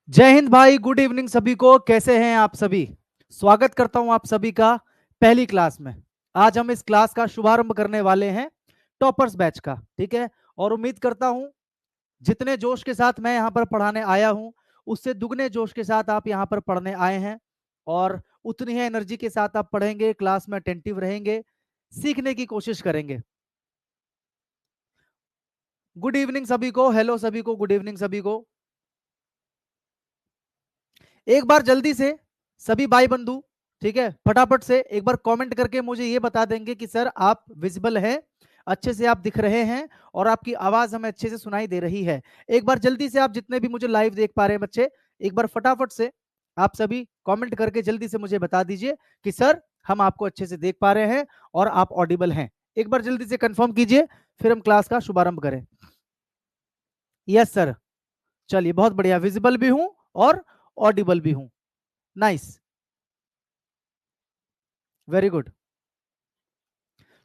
जय हिंद भाई, good evening सभी को। कैसे हैं आप सभी? स्वागत करता हूं आप सभी का पहली क्लास में। आज हम इस क्लास का शुभारंभ करने वाले हैं टॉपर्स बैच का, ठीक है। और उम्मीद करता हूं जितने जोश के साथ मैं यहां पर पढ़ाने आया हूं उससे दुगने जोश के साथ आप यहां पर पढ़ने आए हैं और उतनी ही एनर्जी के साथ आप पढ़ेंगे, क्लास में अटेंटिव रहेंगे, सीखने की कोशिश करेंगे। गुड इवनिंग सभी को, हेलो सभी को, गुड इवनिंग सभी को। एक बार जल्दी से सभी भाई बंधु, ठीक है, फटाफट से एक बार कमेंट करके मुझे ये बता देंगे कि सर आप विजिबल हैं, अच्छे से आप दिख रहे हैं और आपकी आवाज हमें अच्छे से सुनाई दे रही है। एक बार जल्दी से आप जितने भी मुझे लाइव देख पा रहे हैं बच्चे, एक बार फटाफट से आप सभी कमेंट करके जल्दी से मुझे बता दीजिए कि सर हम आपको अच्छे से देख पा रहे हैं और आप ऑडिबल हैं। एक बार जल्दी से कंफर्म कीजिए, फिर हम क्लास का शुभारंभ करें। यस सर, चलिए बहुत बढ़िया, विजिबल भी हूं और ऑडिबल भी हूं। Nice, very good.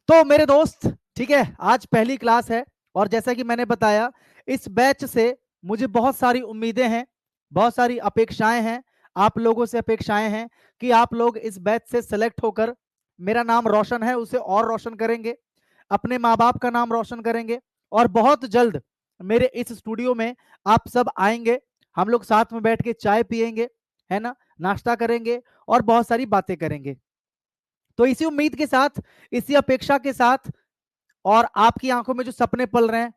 तो मेरे दोस्त, ठीक है, आज पहली क्लास है और जैसा कि मैंने बताया इस बैच से मुझे बहुत सारी उम्मीदें हैं, बहुत सारी अपेक्षाएं हैं। आप लोगों से अपेक्षाएं हैं कि आप लोग इस बैच से सेलेक्ट होकर मेरा नाम रोशन है उसे और रोशन करेंगे, अपने माँ बाप का नाम रोशन करेंगे और बहुत जल्द मेरे इस स्टूडियो में आप सब आएंगे, हम लोग साथ में बैठ के चाय पियेंगे, है ना, नाश्ता करेंगे और बहुत सारी बातें करेंगे। तो इसी उम्मीद के साथ, इसी अपेक्षा के साथ और आपकी आंखों में जो सपने पल रहे हैं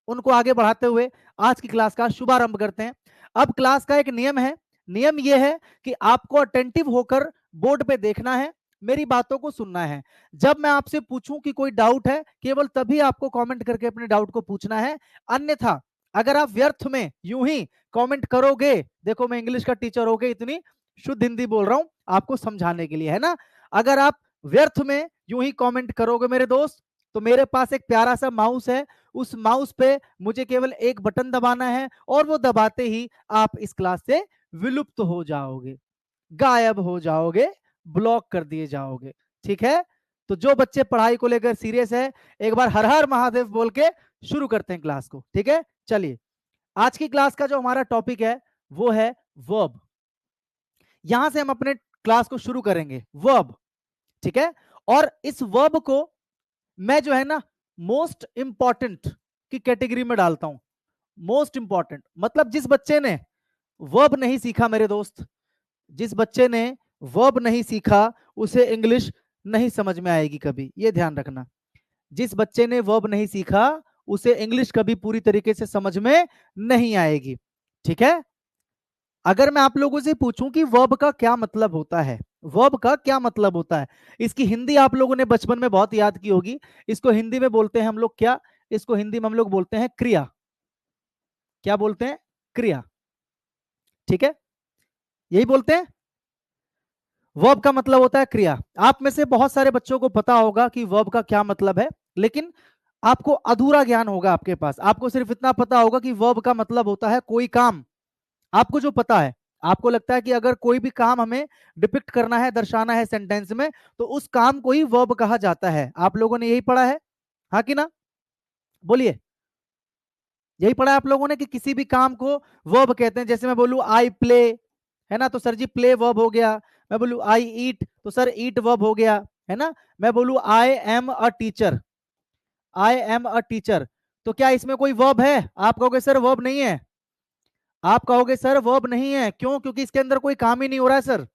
उनको आगे बढ़ाते हुए आज की क्लास का शुभारंभ करते हैं। अब क्लास का एक नियम है, नियम यह है कि आपको अटेंटिव होकर बोर्ड पे देखना है, मेरी बातों को सुनना है। जब मैं आपसे पूछूं कि कोई डाउट है, केवल तभी आपको कमेंट करके अपने डाउट को पूछना है। अन्यथा अगर आप व्यर्थ में यूं ही कमेंट करोगे, देखो मैं इंग्लिश का टीचर होके इतनी शुद्ध हिंदी बोल रहा हूं आपको समझाने के लिए, है ना। अगर आप व्यर्थ में यूं ही कमेंट करोगे मेरे दोस्त, तो मेरे पास एक प्यारा सा माउस है, उस माउस पे मुझे केवल एक बटन दबाना है और वो दबाते ही आप इस क्लास से विलुप्त हो जाओगे, गायब हो जाओगे, ब्लॉक कर दिए जाओगे, ठीक है। तो जो बच्चे पढ़ाई को लेकर सीरियस है, एक बार हर हर महादेव बोल के शुरू करते हैं क्लास को, ठीक है। चलिए, आज की क्लास का जो हमारा टॉपिक है वो है वर्ब। यहां से हम अपने क्लास को शुरू करेंगे, वर्ब, ठीक है। और इस वर्ब को मैं जो है ना मोस्ट इंपॉर्टेंट की कैटेगरी में डालता हूं। मोस्ट इंपॉर्टेंट मतलब जिस बच्चे ने वर्ब नहीं सीखा मेरे दोस्त, जिस बच्चे ने वर्ब नहीं सीखा उसे इंग्लिश नहीं समझ में आएगी कभी, ये ध्यान रखना। जिस बच्चे ने वर्ब नहीं सीखा उसे इंग्लिश कभी पूरी तरीके से समझ में नहीं आएगी, ठीक है। अगर मैं आप लोगों से पूछूं कि वर्ब का क्या मतलब होता है, वर्ब का क्या मतलब होता है, इसकी हिंदी आप लोगों ने बचपन में बहुत याद की होगी। इसको हिंदी में बोलते हैं हम लोग क्या, इसको हिंदी में हम लोग बोलते हैं क्रिया। क्या बोलते हैं? क्रिया, ठीक है, यही बोलते हैं। वर्ब का मतलब होता है क्रिया। आप में से बहुत सारे बच्चों को पता होगा कि वर्ब का क्या मतलब है, लेकिन आपको अधूरा ज्ञान होगा आपके पास। आपको सिर्फ इतना पता होगा कि वर्ब का मतलब होता है कोई काम। आपको जो पता है, आपको लगता है कि अगर कोई भी काम हमें डिपिक्ट करना है, दर्शाना है सेंटेंस में, तो उस काम को ही वर्ब कहा जाता है। आप लोगों ने यही पढ़ा है, हाँ कि ना? बोलिए, यही पढ़ा है आप लोगों ने कि किसी भी काम को वर्ब कहते हैं। जैसे मैं बोलूं आई प्ले, है ना, तो सर जी प्ले वर्ब हो गया। मैं बोलूं आई ईट, तो सर ईट वर्ब हो गया, है ना। मैं बोलूं I am a teacher, I am a teacher, तो क्या इसमें कोई वर्ब है? आप कहोगे सर वर्ब नहीं है। आप कहोगे सर वर्ब नहीं है, क्यों? क्योंकि इसके अंदर कोई काम ही नहीं हो रहा है सर।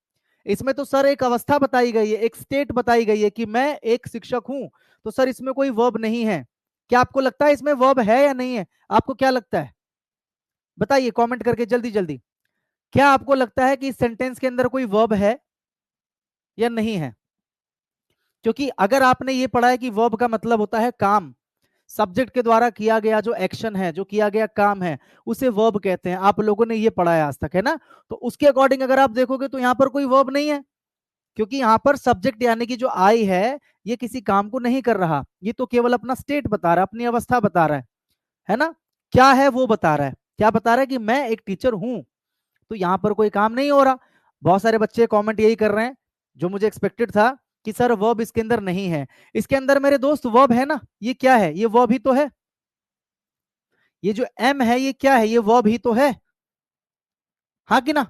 इसमें तो सर एक अवस्था बताई गई है, एक स्टेट बताई गई है कि मैं एक शिक्षक हूं, तो सर इसमें कोई वर्ब नहीं है। क्या आपको लगता है इसमें वर्ब है या नहीं है? आपको क्या लगता है? बताइए कमेंट करके जल्दी जल्दी। क्या आपको लगता है कि इस सेंटेंस के अंदर कोई वर्ब है या नहीं है? क्योंकि अगर आपने ये पढ़ा है कि वर्ब का मतलब होता है काम, सब्जेक्ट के द्वारा किया गया जो एक्शन है, जो किया गया काम है, उसे वर्ब कहते हैं। आप लोगों ने ये पढ़ा है आज तक, है ना। तो उसके अकॉर्डिंग अगर आप देखोगे तो यहाँ पर कोई वर्ब नहीं है, क्योंकि यहाँ पर सब्जेक्ट यानी कि जो आई है ये किसी काम को नहीं कर रहा, ये तो केवल अपना स्टेट बता रहा है, अपनी अवस्था बता रहा है ना। क्या है वो बता रहा है, क्या बता रहा है कि मैं एक टीचर हूं, तो यहाँ पर कोई काम नहीं हो रहा। बहुत सारे बच्चे कमेंट यही कर रहे हैं, जो मुझे एक्सपेक्टेड था कि सर वर्ब इसके अंदर नहीं है। इसके अंदर मेरे दोस्त वर्ब है ना, ये क्या है? ये वर्ब ही तो है। ये जो एम है ये क्या है? ये वर्ब ही तो है, हाँ कि ना,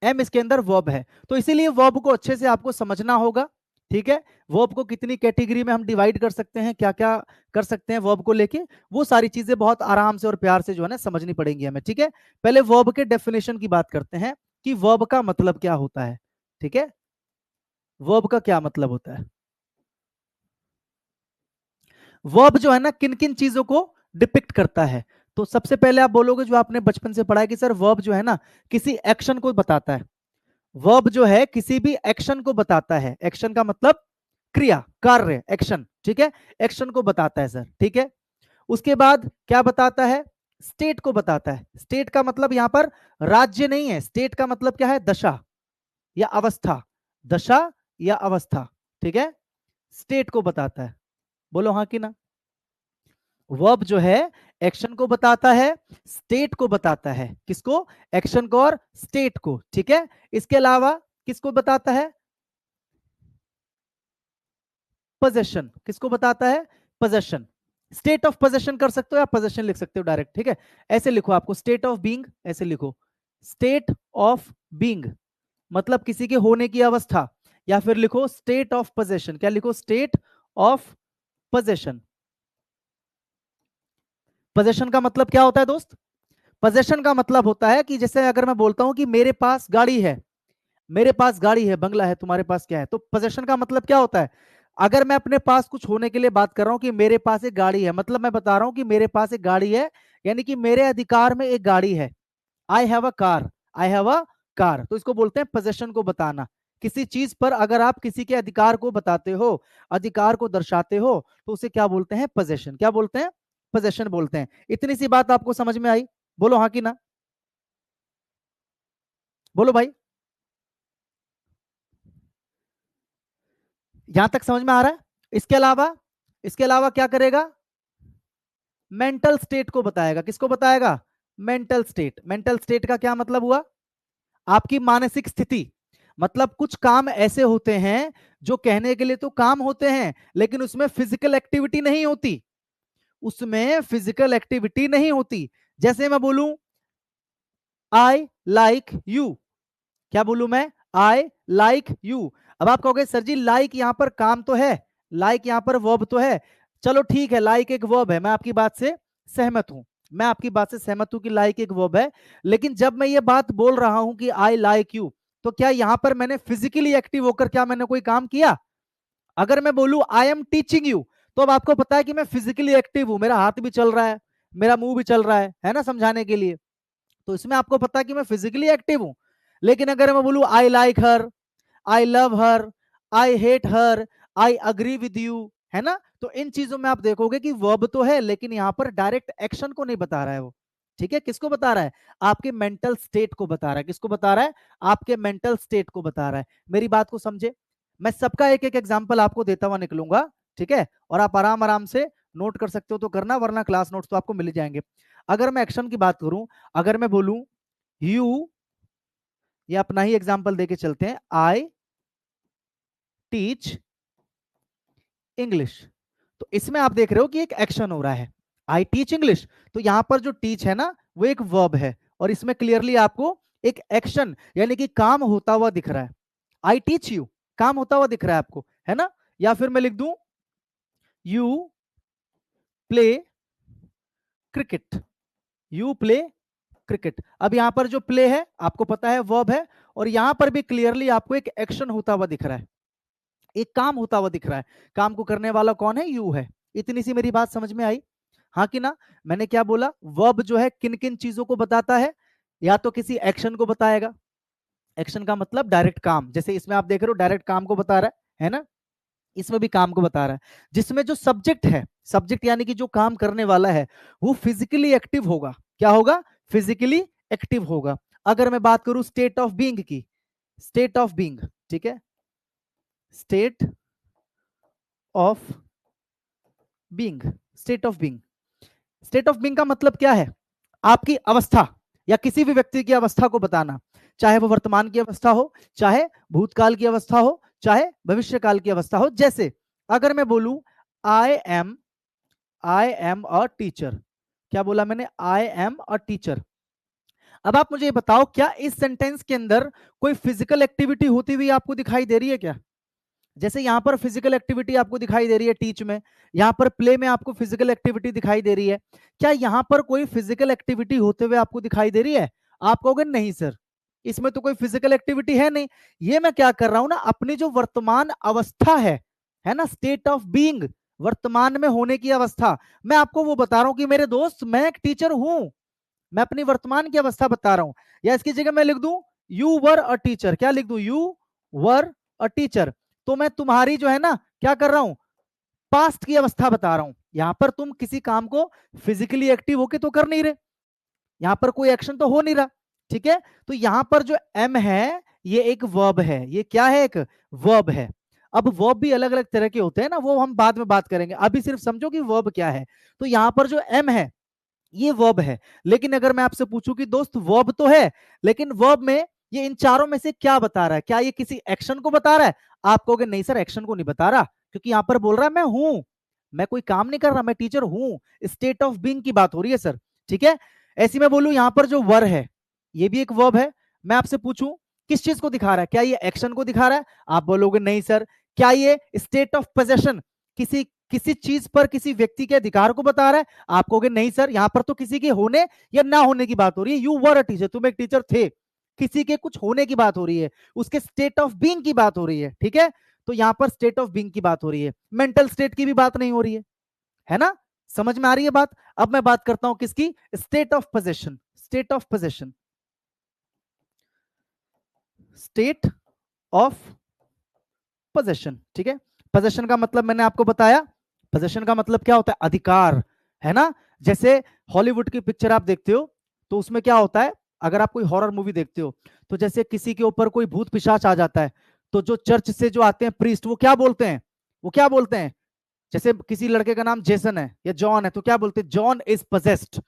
एम इसके अंदर वर्ब है, तो इसीलिए वर्ब को अच्छे से आपको समझना होगा। ठीक है, वर्ब को कितनी कैटेगरी में हम डिवाइड कर सकते हैं, क्या क्या कर सकते हैं वर्ब को लेके, वो सारी चीजें बहुत आराम से और प्यार से जो है ना समझनी पड़ेंगी हमें। ठीक है, पहले वर्ब के डेफिनेशन की बात करते हैं कि वर्ब का मतलब क्या होता है। ठीक है, वर्ब का क्या मतलब होता है। वर्ब जो है ना किन किन चीजों को डिपिक्ट करता है। तो सबसे पहले आप बोलोगे, जो आपने बचपन से पढ़ा है कि सर वर्ब जो है ना किसी एक्शन को बताता है। वर्ब जो है किसी भी एक्शन को बताता है। एक्शन का मतलब क्रिया, कार्य, एक्शन। ठीक है, एक्शन को बताता है सर। ठीक है, उसके बाद क्या बताता है, स्टेट को बताता है। स्टेट का मतलब यहां पर राज्य नहीं है, स्टेट का मतलब क्या है, दशा या अवस्था। दशा या अवस्था। ठीक है, स्टेट को बताता है। बोलो हाँ कि ना। वर्ब जो है एक्शन को बताता है, स्टेट को बताता है। किसको, एक्शन को और स्टेट को। ठीक है, इसके अलावा किसको बताता है, पोजेशन। किसको बताता है, पोजेशन। स्टेट ऑफ पोजेशन कर सकते हो या पोजेशन लिख सकते हो डायरेक्ट। ठीक है, ऐसे लिखो, आपको स्टेट ऑफ बीइंग ऐसे लिखो, स्टेट ऑफ बीइंग मतलब किसी के होने की अवस्था, या फिर लिखो स्टेट ऑफ पोजेशन। क्या लिखो, स्टेट ऑफ पोजेशन। पोजेशन का मतलब क्या होता है दोस्त, पोजेशन का मतलब होता है कि जैसे अगर मैं बोलता हूं कि मेरे पास गाड़ी है, मेरे पास गाड़ी है, बंगला है, तुम्हारे पास क्या है, तो पोजेशन का मतलब क्या होता है। अगर मैं अपने पास कुछ होने के लिए बात कर रहा हूं कि मेरे पास एक गाड़ी है, मतलब मैं बता रहा हूं कि मेरे पास एक गाड़ी है, यानी कि मेरे अधिकार में एक गाड़ी है। I have a car, I have a car, तो इसको बोलते हैं पोजेशन को बताना। किसी चीज पर अगर आप किसी के अधिकार को बताते हो, अधिकार को दर्शाते हो, तो उसे क्या बोलते हैं, पोजेशन। क्या बोलते हैं, पोजेशन बोलते हैं। इतनी सी बात आपको समझ में आई, बोलो हाँ कि ना, बोलो भाई। यहां तक समझ में आ रहा है। इसके अलावा, इसके अलावा क्या करेगा, मेंटल स्टेट को बताएगा। किसको बताएगा, मेंटल स्टेट। मेंटल स्टेट का क्या मतलब हुआ, आपकी मानसिक स्थिति। मतलब कुछ काम ऐसे होते हैं जो कहने के लिए तो काम होते हैं, लेकिन उसमें फिजिकल एक्टिविटी नहीं होती, उसमें फिजिकल एक्टिविटी नहीं होती। जैसे मैं बोलूं आई लाइक यू, क्या बोलूं मैं, आई लाइक यू। अब आप कहोगे सर जी लाइक यहां पर काम तो है, लाइक यहां पर वर्ब तो है। चलो ठीक है, लाइक एक वर्ब है, मैं आपकी बात से सहमत हूं, मैं आपकी बात से सहमत हूं कि लाइक एक वर्ब है। लेकिन जब मैं ये बात बोल रहा हूं कि आई लाइक यू, तो क्या यहां पर मैंने फिजिकली एक्टिव होकर क्या मैंने कोई काम किया। अगर मैं बोलूं आई एम टीचिंग यू, तो अब आपको पता है कि मैं फिजिकली एक्टिव हूं, मेरा हाथ भी चल रहा है, मेरा मुंह भी चल रहा है ना, समझाने के लिए। तो इसमें आपको पता है कि मैं फिजिकली एक्टिव हूं। लेकिन अगर मैं बोलूं I like her, I love her, I hate her, I agree with you, है ना, तो इन चीजों में आप देखोगे कि वर्ब तो है, लेकिन यहां पर डायरेक्ट एक्शन को नहीं बता रहा है वो। ठीक है, किसको बता रहा है, आपके मेंटल स्टेट को बता रहा है। किसको बता रहा है, आपके मेंटल स्टेट को बता रहा है। मेरी बात को समझे, मैं सबका एक एक एग्जाम्पल आपको देता हुआ निकलूंगा। ठीक है, और आप आराम आराम से नोट कर सकते हो तो करना, वरना क्लास नोट्स तो आपको मिल जाएंगे। अगर मैं एक्शन की बात करूं, अगर मैं बोलूं यू, ये अपना ही एग्जाम्पल देके चलते हैं, आई टीच इंग्लिश, तो इसमें आप देख रहे हो कि एक एक्शन हो रहा है, आई टीच इंग्लिश। तो यहां पर जो टीच है ना वो एक वर्ब है, और इसमें क्लियरली आपको एक एक्शन यानी कि काम होता हुआ दिख रहा है। आई टीच यू, काम होता हुआ दिख रहा है आपको, है ना। या फिर मैं लिख दूं you play cricket, you play cricket. अब यहां पर जो प्ले है आपको पता है वर्ब है, और यहां पर भी क्लियरली आपको एक एक्शन होता हुआ दिख रहा है, एक काम होता हुआ दिख रहा है। काम को करने वाला कौन है, यू है। इतनी सी मेरी बात समझ में आई, हाँ कि ना। मैंने क्या बोला, वर्ब जो है किन किन चीजों को बताता है, या तो किसी एक्शन को बताएगा, एक्शन का मतलब डायरेक्ट काम, जैसे इसमें आप देख रहे हो डायरेक्ट काम को बता रहा है ना, इसमें भी काम को बता रहा है। जिसमें जो सब्जेक्ट है, सब्जेक्ट यानी कि जो काम करने वाला है, वो फिजिकली एक्टिव होगा। क्या होगा, फिजिकली एक्टिव होगा। अगर मैं बात करूं स्टेट ऑफ बीइंग की, स्टेट ऑफ बीइंग, ठीक है, state of being, state of being, state of being का मतलब क्या है, आपकी अवस्था या किसी भी व्यक्ति की अवस्था को बताना, चाहे वो वर्तमान की अवस्था हो, चाहे भूतकाल की अवस्था हो, चाहे भविष्य काल की अवस्था हो। जैसे अगर मैं बोलूं I am, I am a teacher, क्या बोला मैंने, आई एम अ टीचर। अब आप मुझे ये बताओ, क्या इस सेंटेंस के अंदर कोई फिजिकल एक्टिविटी होती हुई आपको दिखाई दे रही है क्या? जैसे यहां पर फिजिकल एक्टिविटी आपको दिखाई दे रही है टीच में, यहां पर प्ले में आपको फिजिकल एक्टिविटी दिखाई दे रही है। क्या यहां पर कोई फिजिकल एक्टिविटी होते हुए आपको दिखाई दे रही है? आप कहोगे नहीं सर, इसमें तो कोई फिजिकल एक्टिविटी है नहीं। ये मैं क्या कर रहा हूं ना, अपनी जो वर्तमान अवस्था है ना, स्टेट ऑफ बीइंग, वर्तमान में होने की अवस्था, मैं आपको वो बता रहा हूं कि मेरे दोस्त मैं एक टीचर हूं। मैं अपनी वर्तमान की अवस्था बता रहा हूं। या इसकी जगह मैं लिख दूं यू वर अ टीचर। क्या लिख दूं? You were a teacher. तो मैं तुम्हारी जो है ना क्या कर रहा हूं, पास्ट की अवस्था बता रहा हूं। यहां पर तुम किसी काम को फिजिकली एक्टिव होके तो कर नहीं रहे, यहां पर कोई एक्शन तो हो नहीं रहा, ठीक है। तो यहां पर जो एम है ये एक वर्ब है। ये क्या है? एक वर्ब है। अब वर्ब भी अलग अलग तरह के होते हैं ना, वो हम बाद में बात करेंगे, अभी सिर्फ समझो कि वर्ब क्या है। तो यहां पर जो एम है ये वर्ब है। लेकिन अगर मैं आपसे पूछूं कि दोस्त वर्ब तो है, लेकिन वर्ब में ये इन चारों में से क्या बता रहा है? क्या ये किसी एक्शन को बता रहा है? आप कहोगे नहीं सर, एक्शन को नहीं बता रहा, क्योंकि यहां पर बोल रहा है मैं हूं, मैं कोई काम नहीं कर रहा, मैं टीचर हूं। स्टेट ऑफ बीइंग की बात हो रही है सर, ठीक है। ऐसी मैं बोलूं यहां पर जो वर है ये भी एक वर्ब है। मैं आपसे पूछूं किस चीज को दिखा रहा है? क्या ये एक्शन को दिखा रहा है? आप बोलोगे नहीं सर। क्या ये स्टेट ऑफ पोजेशन, किसी किसी चीज पर किसी व्यक्ति के अधिकार को बता रहा है? आप कहोगे नहीं सर, यहां पर तो किसी के होने या ना होने की बात हो रही है। यू वर अ टीचर, तुम एक टीचर थे, किसी के कुछ होने की बात हो रही है, उसके स्टेट ऑफ बीइंग की बात हो रही है, ठीक है। तो यहां पर स्टेट ऑफ बीइंग की बात हो रही है, मेंटल स्टेट की भी बात नहीं हो रही है ना। समझ में आ रही है बात? अब मैं बात करता हूं किसकी? State of possession. State of possession, state of possession, ठीक है। पोजेशन का मतलब मैंने आपको बताया, पोजेशन का मतलब क्या होता है? अधिकार, है ना। जैसे हॉलीवुड की पिक्चर आप देखते हो तो उसमें क्या होता है, अगर आप कोई हॉरर मूवी देखते हो तो जैसे किसी के ऊपर कोई भूत पिशाच आ जाता है, तो जो चर्च से जो आते हैं प्रीस्ट, वो क्या बोलते हैं? वो क्या बोलते हैं? जैसे किसी लड़के का नाम जेसन है या जॉन है, तो क्या बोलते हैं? John is possessed.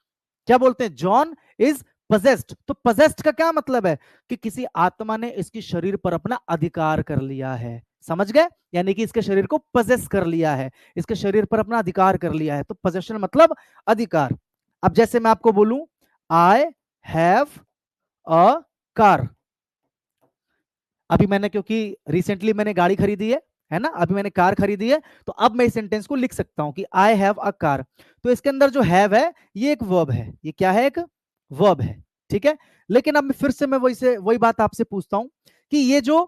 क्या बोलते हैं? John is possessed. तो पजेस्ड का क्या मतलब है? कि किसी आत्मा ने इसकी शरीर पर अपना अधिकार कर लिया है। समझ गए? यानी कि इसके शरीर को पजेस कर लिया है, इसके शरीर पर अपना अधिकार कर लिया है। तो पोजेशन मतलब अधिकार। अब जैसे मैं आपको बोलूं आई हैव अ कार, अभी मैंने क्योंकि रिसेंटली मैंने गाड़ी खरीदी है ना, अभी मैंने कार खरीदी है, तो अब मैं इस सेंटेंस को लिख सकता हूं कि आई हैव अ कार। तो इसके अंदर जो हैव है ये एक वर्ब है। ये क्या है? एक वर्ब है, ठीक है। लेकिन अब फिर से मैं वही बात आपसे पूछता हूं कि ये जो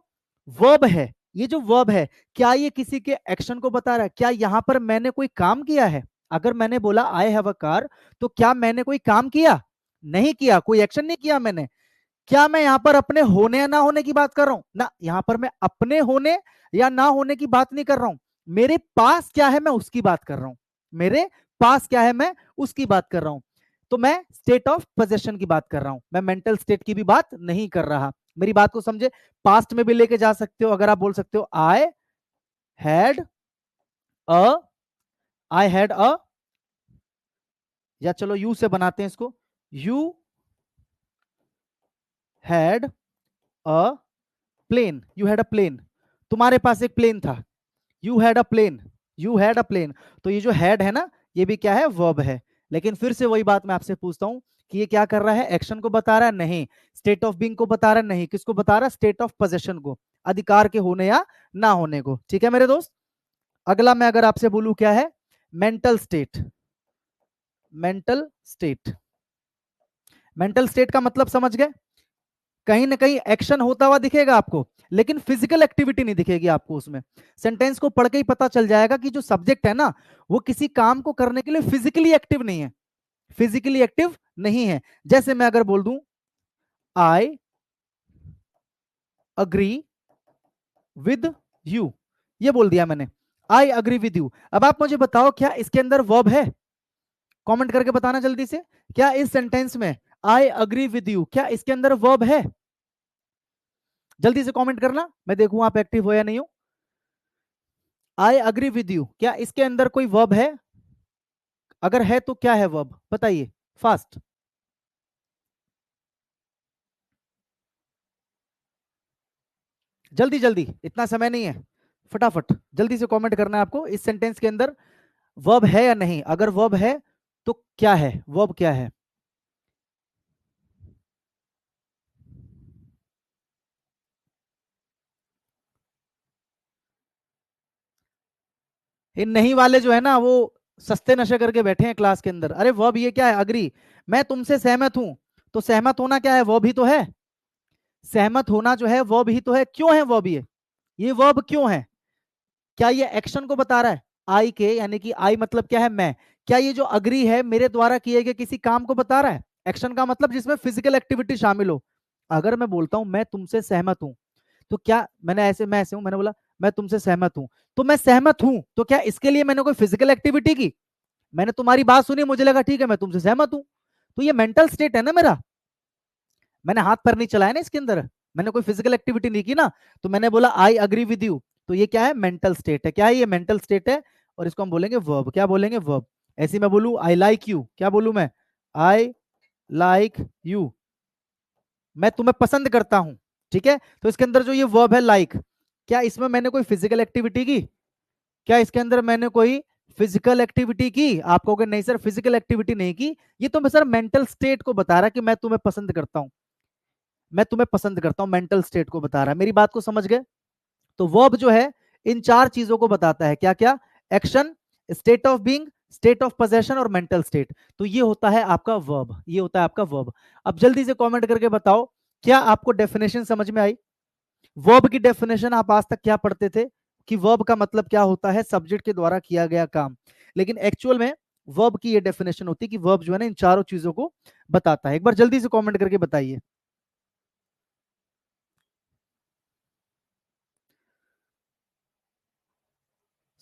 वर्ब है, ये जो वर्ब है, क्या ये किसी के एक्शन को बता रहा है? क्या यहां पर मैंने कोई काम किया है? अगर मैंने बोला आई हैव अ कार, तो क्या मैंने कोई काम किया? नहीं किया, कोई एक्शन नहीं किया मैंने। क्या मैं यहां पर अपने होने या ना होने की बात कर रहा हूं? ना, यहां पर मैं अपने होने या ना होने की बात नहीं कर रहा हूं। मेरे पास क्या है मैं उसकी बात कर रहा हूं। मेरे पास क्या है मैं उसकी बात कर रहा हूं। तो मैं स्टेट ऑफ पोजेशन की बात कर रहा हूं, मैं मेंटल स्टेट की भी बात नहीं कर रहा। मेरी बात को समझे। पास्ट में भी लेके जा सकते हो, अगर आप बोल सकते हो I had a, I had a, या चलो यू से बनाते हैं इसको, you had a plane. You had a plane, तुम्हारे पास एक प्लेन था। You had a plane, you had a plane. तो ये जो हैड है ना, ये भी क्या है? वर्ब है। लेकिन फिर से वही बात मैं आपसे पूछता हूं कि ये क्या कर रहा है? एक्शन को बता रहा है? नहीं। स्टेट ऑफ बीइंग को बता रहा है? नहीं। किसको बता रहा है? स्टेट ऑफ पोजेशन को, अधिकार के होने या ना होने को, ठीक है मेरे दोस्त। अगला मैं अगर आपसे बोलूं क्या है? Mental state. Mental state, mental state का मतलब समझ गए? कहीं ना कहीं एक्शन होता हुआ दिखेगा आपको, लेकिन फिजिकल एक्टिविटी नहीं दिखेगी आपको उसमें। सेंटेंस को पढ़ के ही पता चल जाएगा कि जो सब्जेक्ट है ना, वो किसी काम को करने के लिए फिजिकली एक्टिव नहीं है, फिजिकली एक्टिव नहीं है। जैसे मैं अगर बोल दूं आई अग्री विद यू, ये बोल दिया मैंने, आई अग्री विद यू। अब आप मुझे बताओ क्या इसके अंदर वर्ब है? कमेंट करके बताना जल्दी से। क्या इस सेंटेंस में आई अग्री विद यू, क्या इसके अंदर वर्ब है? जल्दी से कमेंट करना, मैं देखूं आप एक्टिव हो या नहीं हो। आई अग्री विद यू, क्या इसके अंदर कोई वर्ब है? अगर है तो क्या है वर्ब, बताइए फास्ट। जल्दी जल्दी, इतना समय नहीं है, फटाफट जल्दी से कमेंट करना है आपको। इस सेंटेंस के अंदर वर्ब है या नहीं? अगर वर्ब है तो क्या है? वर्ब क्या है? ये नहीं वाले जो है ना वो सस्ते नशे करके बैठे हैं क्लास के अंदर। अरे वर्ब ये क्या है? अग्री, मैं तुमसे सहमत हूं। तो सहमत होना क्या है? वर्ब ही तो है। सहमत होना जो है वर्ब ही तो है। क्यों है वर्ब ये वर्ब क्यों है? क्या ये एक्शन को बता रहा है? आई के, यानी कि आई मतलब क्या है? मैं। क्या ये जो अग्री है मेरे द्वारा किए गए किसी काम को बता रहा है? एक्शन का मतलब जिसमें फिजिकल एक्टिविटी शामिल हो। अगर मैं बोलता हूं मैं तुमसे सहमत हूं, तो क्या मैंने ऐसे, मैं ऐसे हूं, मैंने बोला मैं तुमसे सहमत हूं, तो मैं सहमत हूं, तो क्या इसके लिए मैंने कोई फिजिकल एक्टिविटी की? मैंने तुम्हारी बात सुनी, मुझे लगा ठीक है मैं तुमसे सहमत हूं, तो ये मेंटल स्टेट है ना मेरा। मैंने हाथ पैर नहीं चलाया ना इसके अंदर, मैंने कोई फिजिकल एक्टिविटी नहीं की ना। तो मैंने बोला आई अग्री विद यू, तो ये क्या है? मेंटल स्टेट है। क्या है ये? मेंटल स्टेट है। और इसको हम बोलेंगे वर्ब। क्या बोलेंगे? वर्ब। ऐसे मैं बोलूं आई लाइक यू, क्या बोलूं मैं? आई लाइक यू, मैं तुम्हें पसंद करता हूं। ठीक है, तो इसके अंदर जो ये वर्ब है लाइक, क्या इसमें मैंने कोई फिजिकल एक्टिविटी की? क्या इसके अंदर मैंने कोई फिजिकल एक्टिविटी की? आप कहोगे नहीं सर फिजिकल एक्टिविटी नहीं की, ये तो मैं सर मेंटल स्टेट को बता रहा कि मैं तुम्हें पसंद करता हूं, मैं तुम्हें पसंद करता हूं, मेंटल स्टेट को बता रहा है। मेरी बात को समझ गए? तो वर्ब जो है इन चार चीजों को बताता है। क्या क्या? Action, state of being, state of possession और मेंटल स्टेट। तो ये होता है आपका वर्ब, ये होता है आपका वर्ब। अब जल्दी से कमेंट करके बताओ, क्या आपको डेफिनेशन समझ में आई? वर्ब की डेफिनेशन आप आज तक क्या पढ़ते थे कि वर्ब का मतलब क्या होता है? सब्जेक्ट के द्वारा किया गया काम। लेकिन एक्चुअल में वर्ब की ये डेफिनेशन होती है कि वर्ब जो है ना इन चारों चीजों को बताता है। एक बार जल्दी से कमेंट करके बताइए।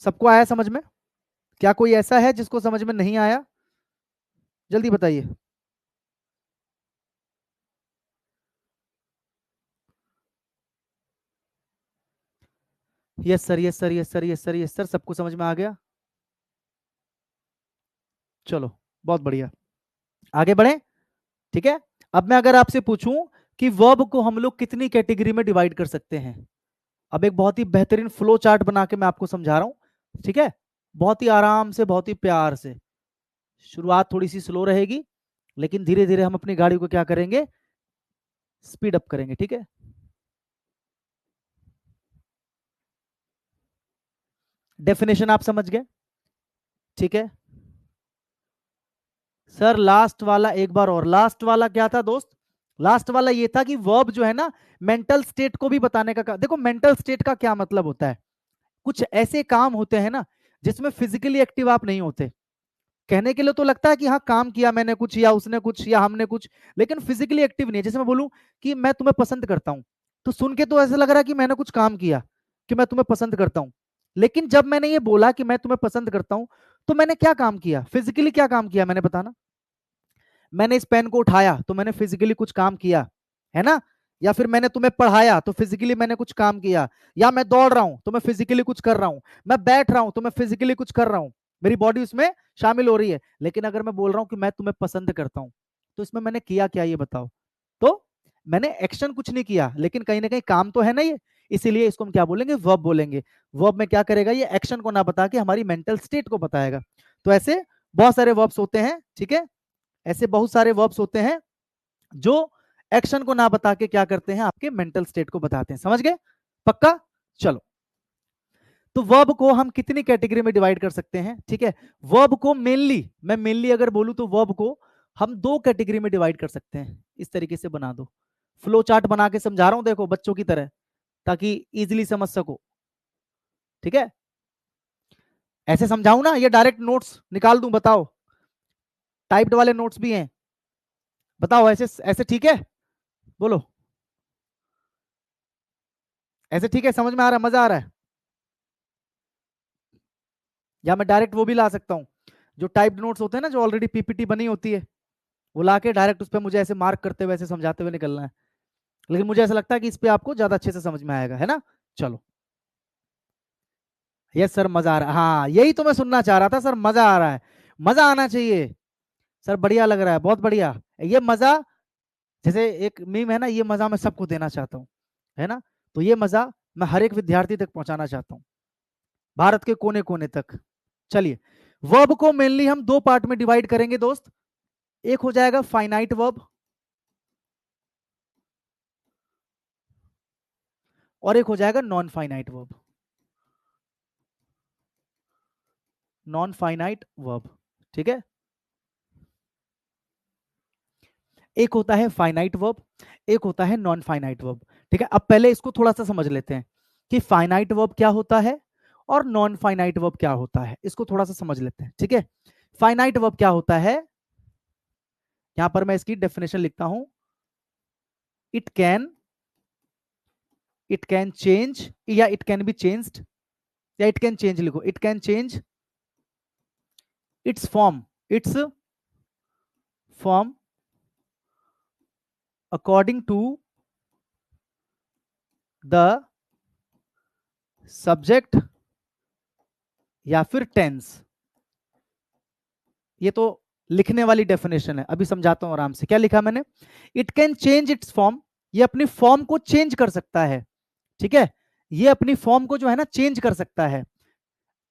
सबको आया समझ में? क्या कोई ऐसा है जिसको समझ में नहीं आया? जल्दी बताइए। Yes sir, yes sir, yes sir, yes sir, yes sir, सबको समझ में आ गया? चलो, बहुत बढ़िया, आगे बढ़े। ठीक है, अब मैं अगर आपसे पूछूं कि वर्ब को हम लोग कितनी कैटेगरी में डिवाइड कर सकते हैं, अब एक बहुत ही बेहतरीन फ्लो चार्ट बना के मैं आपको समझा रहा हूं। ठीक है, बहुत ही आराम से, बहुत ही प्यार से। शुरुआत थोड़ी सी स्लो रहेगी, लेकिन धीरे धीरे हम अपनी गाड़ी को क्या करेंगे? स्पीड अप करेंगे। ठीक है, डेफिनेशन आप समझ गए? ठीक है सर, लास्ट वाला एक बार और, लास्ट वाला क्या था दोस्त? लास्ट वाला ये था कि वर्ब जो है ना मेंटल स्टेट को भी बताने का देखो मेंटल स्टेट का क्या मतलब होता है? कुछ ऐसे काम होते हैं ना जिसमें फिजिकली एक्टिव आप नहीं होते। कहने के लिए तो लगता है कि हाँ काम किया मैंने कुछ, या उसने कुछ, या हमने कुछ, लेकिन फिजिकली एक्टिव नहीं है। जैसे मैं बोलूं कि मैं तुम्हें पसंद करता हूं, तो सुन के तो ऐसा लग रहा है कि मैंने कुछ काम किया कि मैं तुम्हें पसंद करता हूं। लेकिन जब मैंने ये बोला कि मैं तुम्हें पसंद करता हूं, तो मैंने क्या काम किया? फिजिकली क्या काम किया मैंने, बताना। मैंने इस पेन को उठाया तो मैंने फिजिकली कुछ काम किया, है ना? या फिर मैंने तुम्हें पढ़ाया तो फिजिकली मैंने कुछ काम किया। या मैं दौड़ रहा हूं तो मैं फिजिकली कुछ कर रहा हूं। मैं बैठ रहा हूं तो मैं फिजिकली कुछ कर रहा हूं, मेरी बॉडी उसमें शामिल हो रही है। लेकिन अगर मैं बोल रहा हूं कि मैं तुम्हें पसंद करता हूं, तो इसमें मैंने किया क्या ये बताओ? तो मैंने एक्शन कुछ नहीं किया, लेकिन कहीं ना कहीं काम तो है ना ये। इसीलिए इसको हम क्या बोलेंगे? वर्ब बोलेंगे। वर्ब में क्या करेगा? ये एक्शन को ना बता के हमारी मेंटल स्टेट को बताएगा। तो ऐसे बहुत सारे वर्ब्स होते हैं। ठीक है, ऐसे बहुत सारे वर्ब्स होते हैं जो एक्शन को ना बता के क्या करते हैं? आपके मेंटल स्टेट को बताते हैं। समझ गए? पक्का? चलो, तो वर्ब को हम कितनी कैटेगरी में डिवाइड कर सकते हैं? ठीक है, वर्ब को मेनली, मैं मेनली अगर बोलूं तो वर्ब को हम दो कैटेगरी में डिवाइड कर सकते हैं। इस तरीके से बना दो, फ्लो चार्ट बना के समझा रहा हूं देखो बच्चों की तरह, ताकि इजिली समझ सको। ठीक है, ऐसे समझाऊं ना, ये डायरेक्ट नोट्स निकाल दूं? बताओ, टाइप्ड वाले नोट्स भी हैं, बताओ ऐसे ऐसे ठीक है? बोलो, ऐसे ठीक है? समझ में आ रहा है? मजा आ रहा है? या मैं डायरेक्ट वो भी ला सकता हूँ, जो टाइप्ड नोट्स होते हैं ना, जो ऑलरेडी पीपीटी बनी होती है, वो ला के डायरेक्ट उस पर मुझे ऐसे मार्क करते हुए, ऐसे समझाते हुए निकलना है। लेकिन मुझे ऐसा लगता है कि इस पे आपको ज्यादा अच्छे से समझ में आएगा, है ना? चलो, यस सर मजा आ रहा है, हाँ यही तो मैं सुनना चाह रहा था सर, मजा आ रहा है। मजा आना चाहिए सर, बढ़िया लग रहा है, बहुत बढ़िया। ये मजा, जैसे एक मीम है ना, ये मजा मैं सबको देना चाहता हूँ, है ना? तो ये मजा मैं हर एक विद्यार्थी तक पहुंचाना चाहता हूँ, भारत के कोने कोने तक। चलिए, वर्ब को मेनली हम दो पार्ट में डिवाइड करेंगे दोस्त। एक हो जाएगा फाइनाइट वर्ब, और एक हो जाएगा non finite verb. Non finite verb, ठीक है। एक होता है फाइनाइट वर्ब, एक होता है नॉन फाइनाइट वर्ब, ठीक है। अब पहले इसको थोड़ा सा समझ लेते हैं कि फाइनाइट वर्ब क्या होता है और नॉन फाइनाइट वर्ब क्या होता है, इसको थोड़ा सा समझ लेते हैं, ठीक है। फाइनाइट वर्ब क्या होता है, यहां पर मैं इसकी डेफिनेशन लिखता हूं, इट कैन चेंज या इट कैन बी चेंज्ड, या इट कैन चेंज लिखो, it can change its form, its form according to the subject या फिर टेंस। ये तो लिखने वाली डेफिनेशन है, अभी समझाता हूं आराम से। क्या लिखा मैंने, it can change its form, ये अपनी फॉर्म को चेंज कर सकता है, ठीक है। ये अपनी फॉर्म को जो है ना चेंज कर सकता है,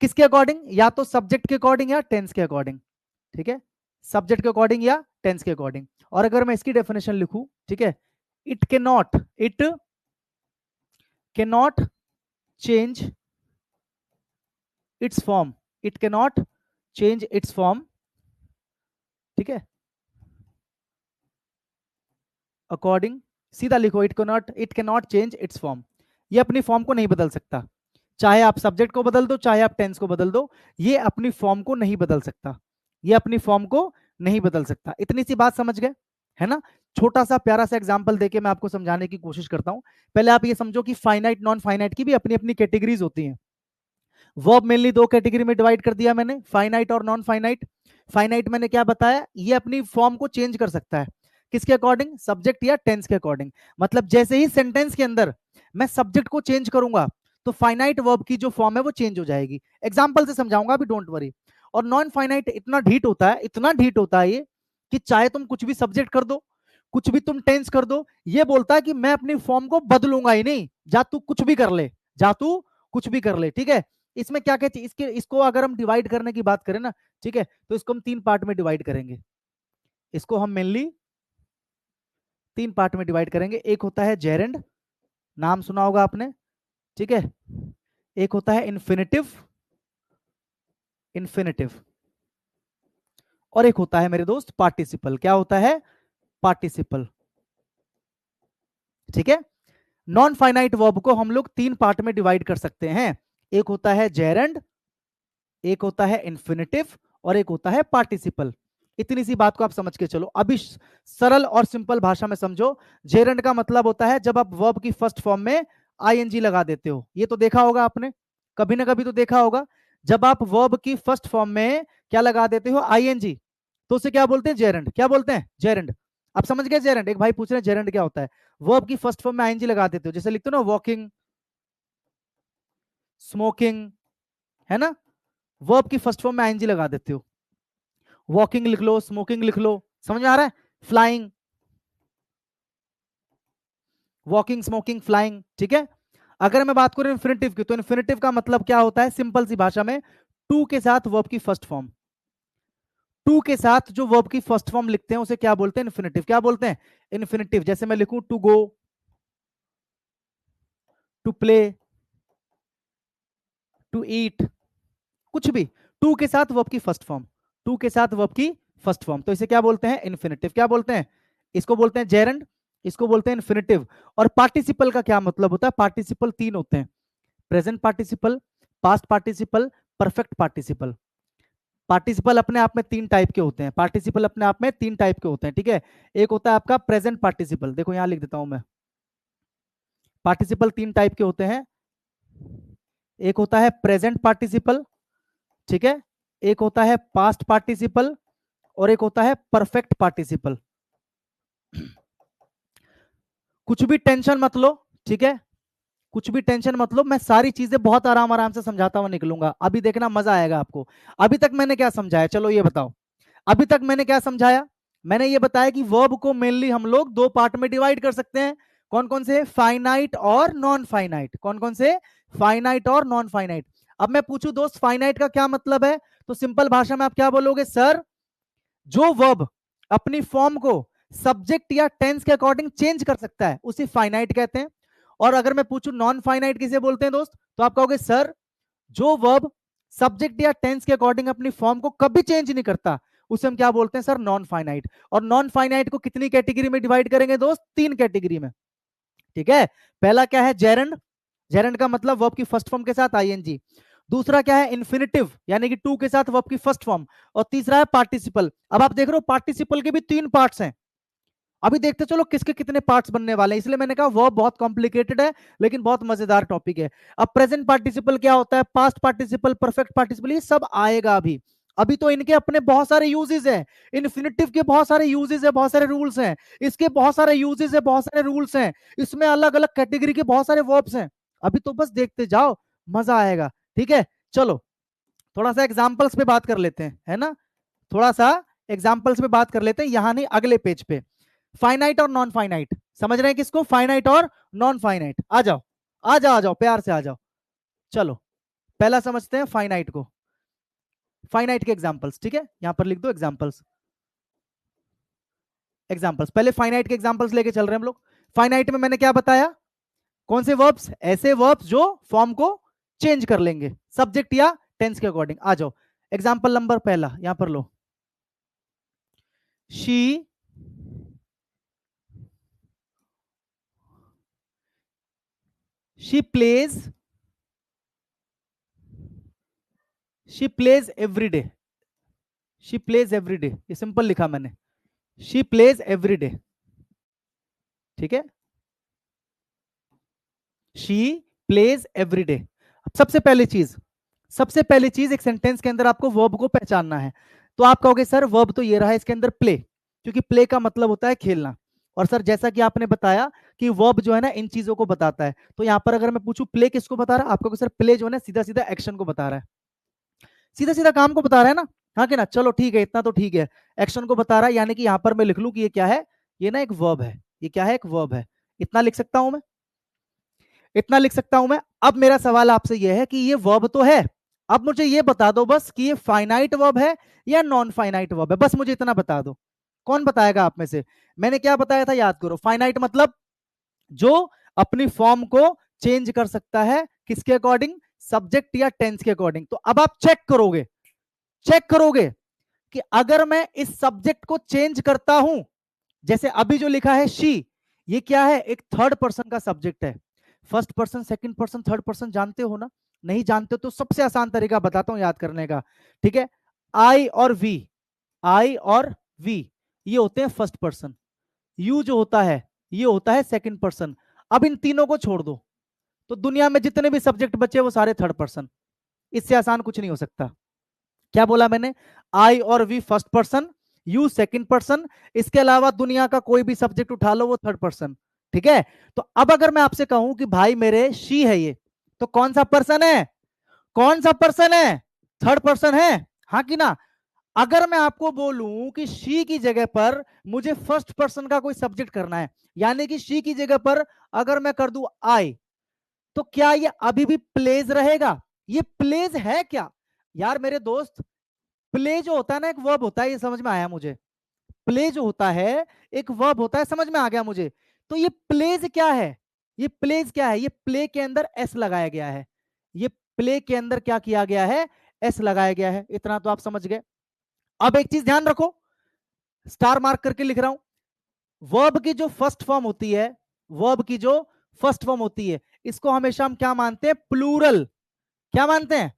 किसके अकॉर्डिंग, या तो सब्जेक्ट के अकॉर्डिंग या टेंस के अकॉर्डिंग, ठीक है। सब्जेक्ट के अकॉर्डिंग या टेंस के अकॉर्डिंग। और अगर मैं इसकी डेफिनेशन लिखूं, ठीक है, it can not change its form, it can not change its form, ठीक है, अकॉर्डिंग, सीधा लिखो, it can not change its form, ये अपनी फॉर्म को नहीं बदल सकता, चाहे आप सब्जेक्ट को बदल दो चाहे आप टेंस को बदल दो, ये अपनी फॉर्म को नहीं बदल सकता, ये अपनी फॉर्म को नहीं बदल सकता। इतनी सी बात समझ गए, है ना। छोटा सा प्यारा सा एग्जांपल देके मैं आपको समझाने की कोशिश करता हूं। पहले आप ये समझो कि फाइनाइट नॉन फाइनाइट की भी अपनी अपनी कैटेगरीज होती हैं। वर्ब मेनली दो कैटेगरी में डिवाइड कर दिया मैंने, फाइनाइट और नॉन फाइनाइट। फाइनाइट मैंने क्या बताया, ये अपनी फॉर्म को चेंज कर सकता है, किसके अकॉर्डिंग, सब्जेक्ट या टेंस के अकॉर्डिंग। मतलब जैसे ही सेंटेंस के अंदर मैं सब्जेक्ट को चेंज करूंगा तो फाइनाइट वर्ब की जो फॉर्म है वो चेंज हो जाएगी। एग्जाम्पल से समझाऊंगा अभी, डोंट वरी। और नॉन फाइनाइट इतना ढीठ होता है, इतना ढीठ होता है ये, कि चाहे तुम कुछ भी सब्जेक्ट कर दो, कुछ भी तुम टेंस कर दो, ये बोलता है कि मैं अपनी फॉर्म को बदलूंगा ही नहीं, जा तू कुछ भी कर ले, जा तू कुछ भी कर ले, ठीक है। इसमें क्या कहते हैं, इसको अगर हम डिवाइड करने की बात करें ना, ठीक है, तो इसको हम तीन पार्ट में डिवाइड करेंगे। इसको हम मेनली तीन पार्ट में डिवाइड करेंगे। एक होता है जेरेंड, नाम सुना होगा आपने, ठीक है। एक होता है इन्फिनिटिव, इन्फिनिटिव, और एक होता है मेरे दोस्त पार्टिसिपल। क्या होता है, पार्टिसिपल, ठीक है। नॉन फाइनाइट वर्ब को हम लोग तीन पार्ट में डिवाइड कर सकते हैं। एक होता है जेरेंड, एक होता है इन्फिनिटिव, और एक होता है पार्टिसिपल। इतनी सी बात को आप समझ के चलो। अभी सरल और सिंपल भाषा में समझो। जेरेंड का मतलब होता है जब आप वर्ब की फर्स्ट फॉर्म में आईएनजी लगा देते हो, ये तो देखा होगा आपने, कभी ना कभी तो देखा होगा। जब आप वर्ब की फर्स्ट फॉर्म में क्या लगा देते हो, आईएनजी, तो उसे क्या बोलते हैं, जेरेंड। क्या बोलते हैं, जेरेंड। आप समझ गए जेरेंड, एक भाई पूछ रहे हैं जेरेंड क्या होता है। वर्ब की फर्स्ट फॉर्म में आईएनजी लगा देते हो, जैसे लिखते हो ना, वॉकिंग, स्मोकिंग, है ना, वर्ब की फर्स्ट फॉर्म में आईएनजी लगा देते हो। वॉकिंग लिख लो, स्मोकिंग लिख लो, समझ में आ रहा है, फ्लाइंग, वॉकिंग, स्मोकिंग, फ्लाइंग, ठीक है। अगर मैं बात करूं इन्फिनिटिव की, तो इन्फिनिटिव का मतलब क्या होता है, सिंपल सी भाषा में, टू के साथ वर्ब की फर्स्ट फॉर्म, टू के साथ जो वर्ब की फर्स्ट फॉर्म लिखते हैं उसे क्या बोलते हैं, इन्फिनिटिव। क्या बोलते हैं, इन्फिनिटिव। जैसे मैं लिखूं to go, to play, to eat, कुछ भी, टू के साथ वर्ब की फर्स्ट फॉर्म, टू के साथ वर्ब की फर्स्ट फॉर्म, तो इसे क्या बोलते हैं, इन्फिनिटिव। क्या बोलते हैं, इसको बोलते हैं जेरेंड, इसको बोलते हैं इन्फिनिटिव। और पार्टिसिपल का क्या मतलब होता है, पार्टिसिपल तीन होते हैं, present participle, past participle, perfect participle. Participle अपने आप में तीन टाइप के होते हैं, पार्टिसिपल अपने आप में तीन टाइप के होते हैं, ठीक है। एक होता है आपका प्रेजेंट पार्टिसिपल, देखो यहां लिख देता हूं मैं, पार्टिसिपल तीन टाइप के होते हैं। एक होता है प्रेजेंट पार्टिसिपल, ठीक है, एक होता है पास्ट पार्टिसिपल, और एक होता है परफेक्ट पार्टिसिपल। कुछ भी टेंशन मत लो, ठीक है, कुछ भी टेंशन मत लो, मैं सारी चीजें बहुत आराम आराम से समझाता हुआ निकलूंगा, अभी देखना मजा आएगा आपको। अभी तक मैंने क्या समझाया, चलो ये बताओ, अभी तक मैंने क्या समझाया। मैंने ये बताया कि वर्ब को मेनली हम लोग दो पार्ट में डिवाइड कर सकते हैं। कौन कौन से, फाइनाइट और नॉन फाइनाइट। कौन कौन से, फाइनाइट और नॉन फाइनाइट। अब मैं पूछूं दोस्त फाइनाइट का क्या मतलब है, तो सिंपल भाषा में आप क्या बोलोगे, सर जो वर्ब अपनी फॉर्म को सब्जेक्ट या टेंस के अकॉर्डिंग चेंज कर सकता है उसे फाइनाइट कहते हैं। और अगर मैं पूछूं नॉन फाइनाइट किसे बोलते हैं दोस्त, तो आप कहोगे सर जो वर्ब सब्जेक्ट या टेंस के अकॉर्डिंग अपनी फॉर्म को कभी चेंज नहीं करता, उसे हम क्या बोलते हैं सर? Non finite. और नॉन फाइनाइट को कितनी कैटेगरी में डिवाइड करेंगे दोस्त? 3 कैटेगरी में, ठीक है। पहला क्या है? जेरेंड। जेरेंड का मतलब वर्ब की फर्स्ट फॉर्म के साथ आईएनजी। दूसरा क्या है? इन्फिनिटिव, यानी कि टू के साथ वर्ब की फर्स्ट फॉर्म। और तीसरा है पार्टिसिपल। अब आप देख रहे हो पार्टिसिपल के भी 3 पार्ट्स हैं। अभी देखते चलो किसके कितने पार्ट्स बनने वाले हैं, इसलिए मैंने कहा वर्ब बहुत कॉम्प्लिकेटेड है लेकिन बहुत मजेदार टॉपिक है। अब प्रेजेंट पार्टिसिपल क्या होता है, पास्ट पार्टिसिपल, परफेक्ट पार्टिसिपल, ये सब आएगा अभी। अभी तो इनके अपने बहुत सारे यूजेस हैं। इन्फिनिटिव के बहुत सारे यूजेस है, बहुत सारे रूल्स हैं। इसके बहुत सारे यूजेस है, बहुत सारे रूल्स हैं। इसमें अलग अलग कैटेगरी के बहुत सारे वर्ब्स हैं। अभी तो बस देखते जाओ, मजा आएगा। ठीक है, चलो थोड़ा सा एग्जाम्पल्स पे बात कर लेते हैं, है ना? थोड़ा सा एग्जाम्पल्स पे बात कर लेते हैं, यहां नहीं अगले पेज पे। फाइनाइट और नॉन फाइनाइट, समझ रहे हैं किसको? फाइनाइट और नॉन फाइनाइट। आ जाओ आ जाओ आ जाओ, प्यार से आ जाओ। चलो पहला समझते हैं फाइनाइट को, फाइनाइट के एग्जांपल्स। ठीक है, यहां पर लिख दो एग्जांपल्स। एग्जांपल्स, पहले फाइनाइट के एग्जांपल्स लेके चल रहे हैं हम लोग। फाइनाइट में मैंने क्या बताया? कौन से वर्ब्स? ऐसे वर्ब्स जो फॉर्म को चेंज कर लेंगे सब्जेक्ट या टेंस के अकॉर्डिंग। आ जाओ, एग्जांपल नंबर पहला यहां पर लो। She she plays she plays every day. She plays every day, ये सिंपल लिखा मैंने, शी प्लेज एवरी डे। ठीक है, शी प्लेज एवरी डे। सबसे पहली चीज एक सेंटेंस के अंदर आपको वर्ब को पहचानना है। तो आप कहोगे सर वर्ब तो ये रहा है इसके अंदर प्ले, क्योंकि प्ले का मतलब होता है खेलना। और सर जैसा कि आपने बताया कि वर्ब जो है ना इन चीजों को बताता है, तो यहां पर अगर मैं पूछूं प्ले किसको बता रहा है, आपको सर प्ले जो है ना सीधा सीधा एक्शन को बता रहा है, सीधा सीधा काम को बता रहा है ना। हाँ कि ना, चलो ठीक है, इतना तो ठीक है, एक्शन को बता रहा है। यानी कि यहां पर मैं लिख लूं कि ये क्या है? ये ना एक वर्ब है। ये क्या है? एक वर्ब है। इतना लिख सकता हूं मैं, इतना लिख सकता हूं मैं। अब मेरा सवाल आपसे यह है कि ये वर्ब तो है, अब मुझे ये बता दो बस कि ये फाइनाइट वर्ब है या नॉन फाइनाइट वर्ब है, बस मुझे इतना बता दो। कौन बताएगा आप में से? मैंने क्या बताया था याद करो, फाइनाइट मतलब जो अपनी फॉर्म को चेंज कर सकता है, किसके अकॉर्डिंग? सब्जेक्ट या टेंस के अकॉर्डिंग। तो अब आप चेक करोगे कि अगर मैं इस सब्जेक्ट को चेंज करता हूं, जैसे अभी जो लिखा है शी, ये क्या है? एक थर्ड पर्सन का सब्जेक्ट है। First person, second person, third person जानते हो ना? नहीं जानते तो सबसे आसान तरीका बताता हूं याद करने का। ठीक है, आई और वी, आई और वी ये होते हैं फर्स्ट पर्सन, यू जो होता है ये होता है सेकंड पर्सन। अब इन तीनों को छोड़ दो तो दुनिया में जितने भी सब्जेक्ट बचे वो सारे थर्ड पर्सन। इससे आसान कुछ नहीं हो सकता। क्या बोला मैंने? आई और we first person, you second person, इसके अलावा दुनिया का कोई भी सब्जेक्ट उठा लो वो थर्ड पर्सन। ठीक है, तो अब अगर मैं आपसे कहूं कि भाई मेरे शी है ये, तो कौन सा पर्सन है? कौन सा पर्सन है? थर्ड पर्सन है, हाँ कि ना? अगर मैं आपको बोलूं कि शी की जगह पर मुझे फर्स्ट पर्सन का कोई सब्जेक्ट करना है, यानी कि शी की जगह पर अगर मैं कर दूं आई, तो क्या ये अभी भी प्लेज रहेगा? ये प्लेज है क्या? यार मेरे दोस्त, प्ले जो होता है ना एक वर्ब होता है, ये समझ में आया मुझे। प्ले जो होता है एक वर्ब होता है, समझ में आ गया मुझे। तो ये प्लेज क्या है? ये प्लेज क्या है? ये प्ले के अंदर एस लगाया गया है। ये प्ले के अंदर क्या किया गया है? एस लगाया गया है। इतना तो आप समझ गए। अब एक चीज ध्यान रखो, स्टार मार्क करके लिख रहा हूं। वर्ब की जो फर्स्ट फॉर्म होती है, वर्ब की जो फर्स्ट फॉर्म होती है, इसको हमेशा हम क्या मानते हैं? प्लूरल। क्या मानते हैं?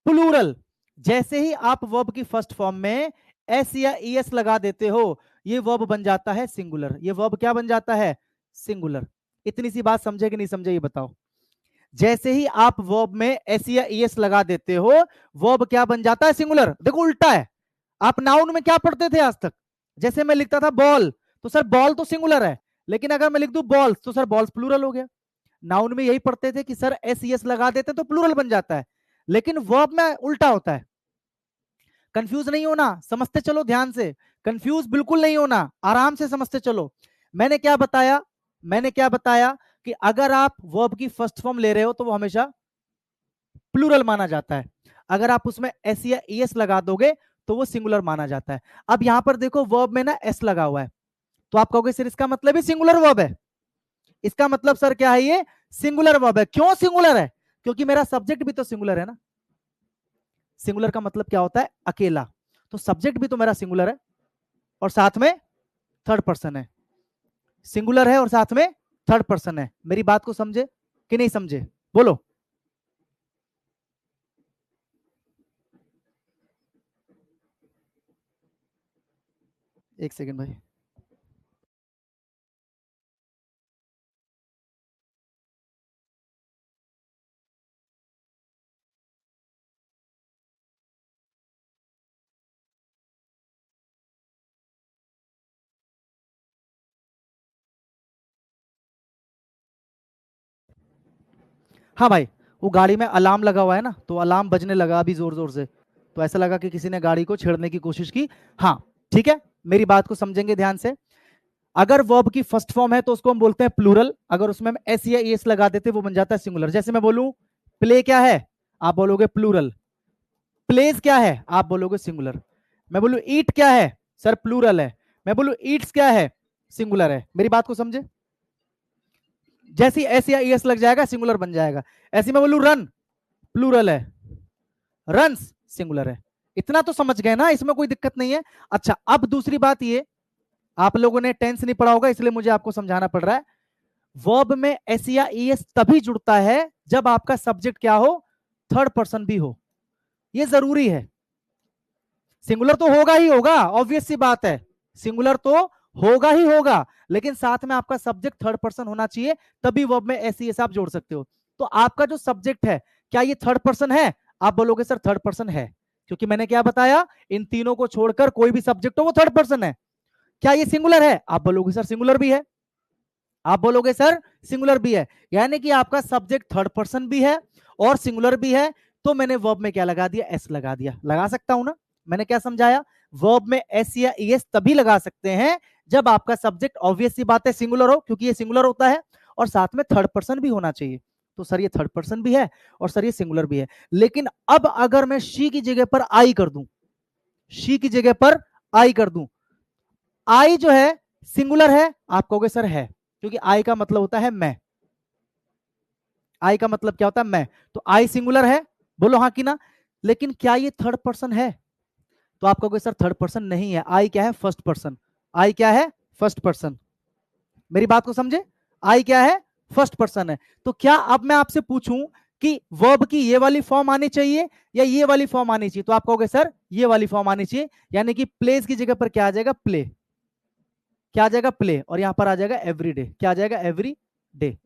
प्लूरल। जैसे ही आप वर्ब की फर्स्ट फॉर्म में एस या ईएस लगा देते हो, ये वर्ब बन जाता है सिंगुलर। ये वर्ब क्या बन जाता है? सिंगुलर। इतनी सी बात समझे कि नहीं समझे ये बताओ। जैसे ही आप वर्ब में एस या ईएस लगा देते हो, वर्ब क्या बन जाता है? सिंगुलर। देखो उल्टा है, आप नाउन में क्या पढ़ते थे आज तक? जैसे मैं लिखता था बॉल, तो सर बॉल तो सिंगुलर है, लेकिन अगर मैं लिख दूं बॉल्स तो सर बॉल्स प्लूरल हो गया। नाउन में यही पढ़ते थे कि सर एस ईएस लगा देते तो प्लूरल बन जाता है, लेकिन वर्ब में उल्टा होता है। कंफ्यूज नहीं होना, समझते चलो ध्यान से, कंफ्यूज बिल्कुल नहीं होना, आराम से समझते चलो। मैंने क्या बताया? मैंने क्या बताया कि अगर आप वर्ब की फर्स्ट फॉर्म ले रहे हो तो वो हमेशा प्लूरल माना जाता है। अगर आप उसमें एस या ईएस लगा दोगे तो वो सिंगुलर माना जाता है। अब यहां पर देखो वर्ब में ना एस लगा हुआ है, तो आप कहोगे सर इसका मतलब ही सिंगुलर वर्ब है। इसका मतलब सर क्या है? ये सिंगुलर वर्ब है। क्यों सिंगुलर है? क्योंकि मेरा सब्जेक्ट भी तो सिंगुलर है ना। सिंगुलर का मतलब क्या होता है? अकेला। तो सब्जेक्ट भी तो मेरा सिंगुलर है और साथ में थर्ड पर्सन है, सिंगुलर है और साथ में थर्ड पर्सन है। मेरी बात को समझे कि नहीं समझे? बोलो। एक सेकंड भाई। हाँ भाई, वो गाड़ी में अलार्म लगा हुआ है ना, तो अलार्म बजने लगा अभी जोर जोर से, तो ऐसा लगा कि किसी ने गाड़ी को छेड़ने की कोशिश की। हाँ ठीक है, मेरी बात को समझेंगे ध्यान से। अगर वर्ब की फर्स्ट फॉर्म है तो उसको हम बोलते हैं प्लूरल, अगर उसमें हम एस या एस लगा देते वो बन जाता है सिंगुलर। जैसे मैं बोलूं प्ले क्या है, आप बोलोगे प्लूरल। प्लेज क्या है, आप बोलोगे सिंगुलर। मैं बोलूं ईट क्या है, सर प्लूरल है। मैं बोलूं ईट्स क्या है, सिंगुलर है। मेरी बात को समझे? जैसे एस या एस लग जाएगा सिंगुलर बन जाएगा। ऐसे मैं बोलूं रन, प्लूरल है, रन्स सिंगुलर है। इतना तो समझ गए ना, इसमें कोई दिक्कत नहीं है। अच्छा, अब दूसरी बात ये, आप लोगों ने टेंस नहीं पढ़ा होगा इसलिए मुझे आपको समझाना पड़ रहा है। वर्ब में एस या ईएस तभी जुड़ता है जब आपका सब्जेक्ट क्या हो, थर्ड पर्सन भी हो। ये जरूरी है। सिंगुलर तो होगा ही होगा, ऑब्वियस सी बात है, सिंगुलर तो होगा ही होगा, लेकिन साथ में आपका सब्जेक्ट थर्ड पर्सन होना चाहिए, तभी वर्ब में एस ईएस आप जोड़ सकते हो। तो आपका जो सब्जेक्ट है क्या ये थर्ड पर्सन है? आप बोलोगे सर थर्ड पर्सन है, क्योंकि मैंने क्या बताया, इन तीनों को छोड़कर कोई भी सब्जेक्ट हो वो थर्ड पर्सन है। क्या ये सिंगुलर है? आप बोलोगे सर सिंगुलर भी है। आप बोलोगे सर सिंगुलर भी है, यानी कि आपका सब्जेक्ट थर्ड पर्सन भी है और सिंगुलर भी है। तो मैंने वर्ब में क्या लगा दिया, एस लगा दिया। लगा सकता हूं ना? मैंने क्या समझाया, वर्ब में एस या एस तभी लगा सकते हैं जब आपका सब्जेक्ट, ऑब्वियस सी बात है, सिंगुलर हो, क्योंकि ये सिंगुलर होता है और साथ में थर्ड पर्सन भी होना चाहिए। तो सर ये थर्ड पर्सन भी है और सर ये सिंगुलर भी है। लेकिन अब अगर मैं शी की जगह पर आई कर दूं, शी की जगह पर आई कर दूं, आई जो है सिंगुलर है, आप कहोगे सर है, क्योंकि आई का मतलब होता है मैं। आई का मतलब क्या होता है, मैं। तो आई सिंगुलर है, बोलो हाँ कि ना। लेकिन क्या ये थर्ड पर्सन है? तो आप कहोगे सर थर्ड पर्सन नहीं है, आई क्या है, फर्स्ट पर्सन। आई क्या है, फर्स्ट पर्सन। मेरी बात को समझे? आई क्या है, फर्स्ट पर्सन है। तो क्या अब मैं आपसे पूछूं कि वर्ब की ये वाली फॉर्म आनी चाहिए या ये वाली फॉर्म आनी चाहिए, तो आप कहोगे सर ये वाली फॉर्म आनी चाहिए, यानी कि प्लेस की जगह पर क्या आ जाएगा, प्ले। क्या आ जाएगा, प्ले, और यहां पर आ जाएगा एवरी डे। क्या आ जाएगा, एवरी डे।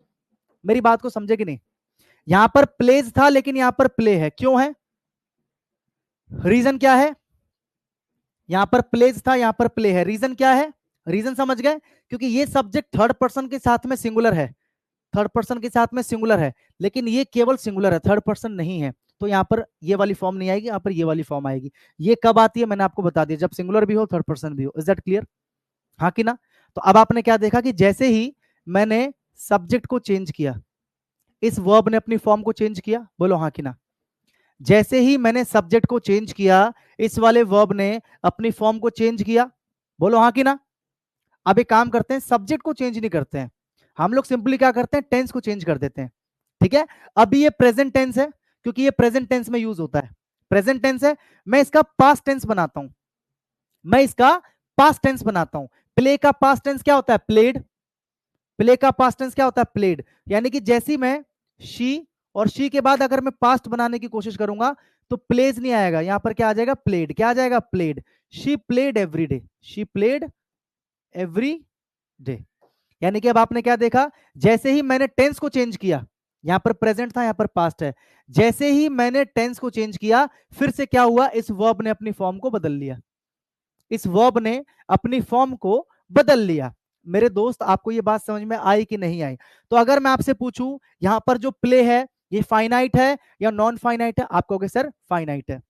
मेरी बात को समझे कि नहीं? यहां पर प्लेज था लेकिन यहां पर प्ले है, क्यों है? रीजन क्या है? यहां पर प्लेज था, यहां पर प्ले है, रीजन क्या है? रीजन समझ गए? क्योंकि ये सब्जेक्ट थर्ड पर्सन के साथ में सिंगुलर है, थर्ड पर्सन के साथ में सिंगुलर है, लेकिन ये केवल सिंगुलर है, थर्ड पर्सन नहीं है। तो यहाँ पर ये वाली फॉर्म नहीं आएगी, यहाँ पर ये वाली फॉर्म आएगी। ये कब आती है मैंने आपको बता दिया, जब सिंगुलर भी हो थर्ड पर्सन भी हो। Is that clear? हाँ कि ना? तो अब आपने क्या देखा कि जैसे ही मैंने सब्जेक्ट को चेंज किया, इस वर्ब ने अपनी फॉर्म को चेंज किया, बोलो हाँ कि ना। जैसे ही मैंने सब्जेक्ट को चेंज किया, इस वाले वर्ब ने अपनी फॉर्म को चेंज किया, बोलो हाँ कि ना। अब एक काम करते हैं, सब्जेक्ट को चेंज नहीं करते हैं हम लोग, सिंपली क्या करते हैं, टेंस को चेंज कर देते हैं। ठीक है, अभी ये प्रेजेंट टेंस है, क्योंकि ये प्रेजेंट टेंस में यूज होता है। प्रेजेंट टेंस है, मैं इसका पास्ट टेंस बनाता हूं, मैं इसका पास्ट टेंस बनाता हूं। प्ले का पास्ट टेंस क्या होता है, प्लेड। प्ले का पास्ट टेंस क्या होता है, प्लेड। यानी कि जैसी मैं शी, और शी के बाद अगर मैं पास्ट बनाने की कोशिश करूंगा तो प्लेज नहीं आएगा, यहां पर क्या आ जाएगा, प्लेड। क्या आ जाएगा, played. She played every day, she played every day. यानी कि अब आपने क्या देखा, जैसे ही मैंने टेंस को चेंज किया, यहां पर प्रेजेंट था, यहां पर पास्ट है, जैसे ही मैंने टेंस को चेंज किया, फिर से क्या हुआ, इस वर्ब ने अपनी फॉर्म को बदल लिया, इस वर्ब ने अपनी फॉर्म को बदल लिया। मेरे दोस्त, आपको ये बात समझ में आई कि नहीं आई? तो अगर मैं आपसे पूछूं यहां पर जो प्ले है ये फाइनाइट है या नॉन फाइनाइट है, आप कहोगे सर फाइनाइट है।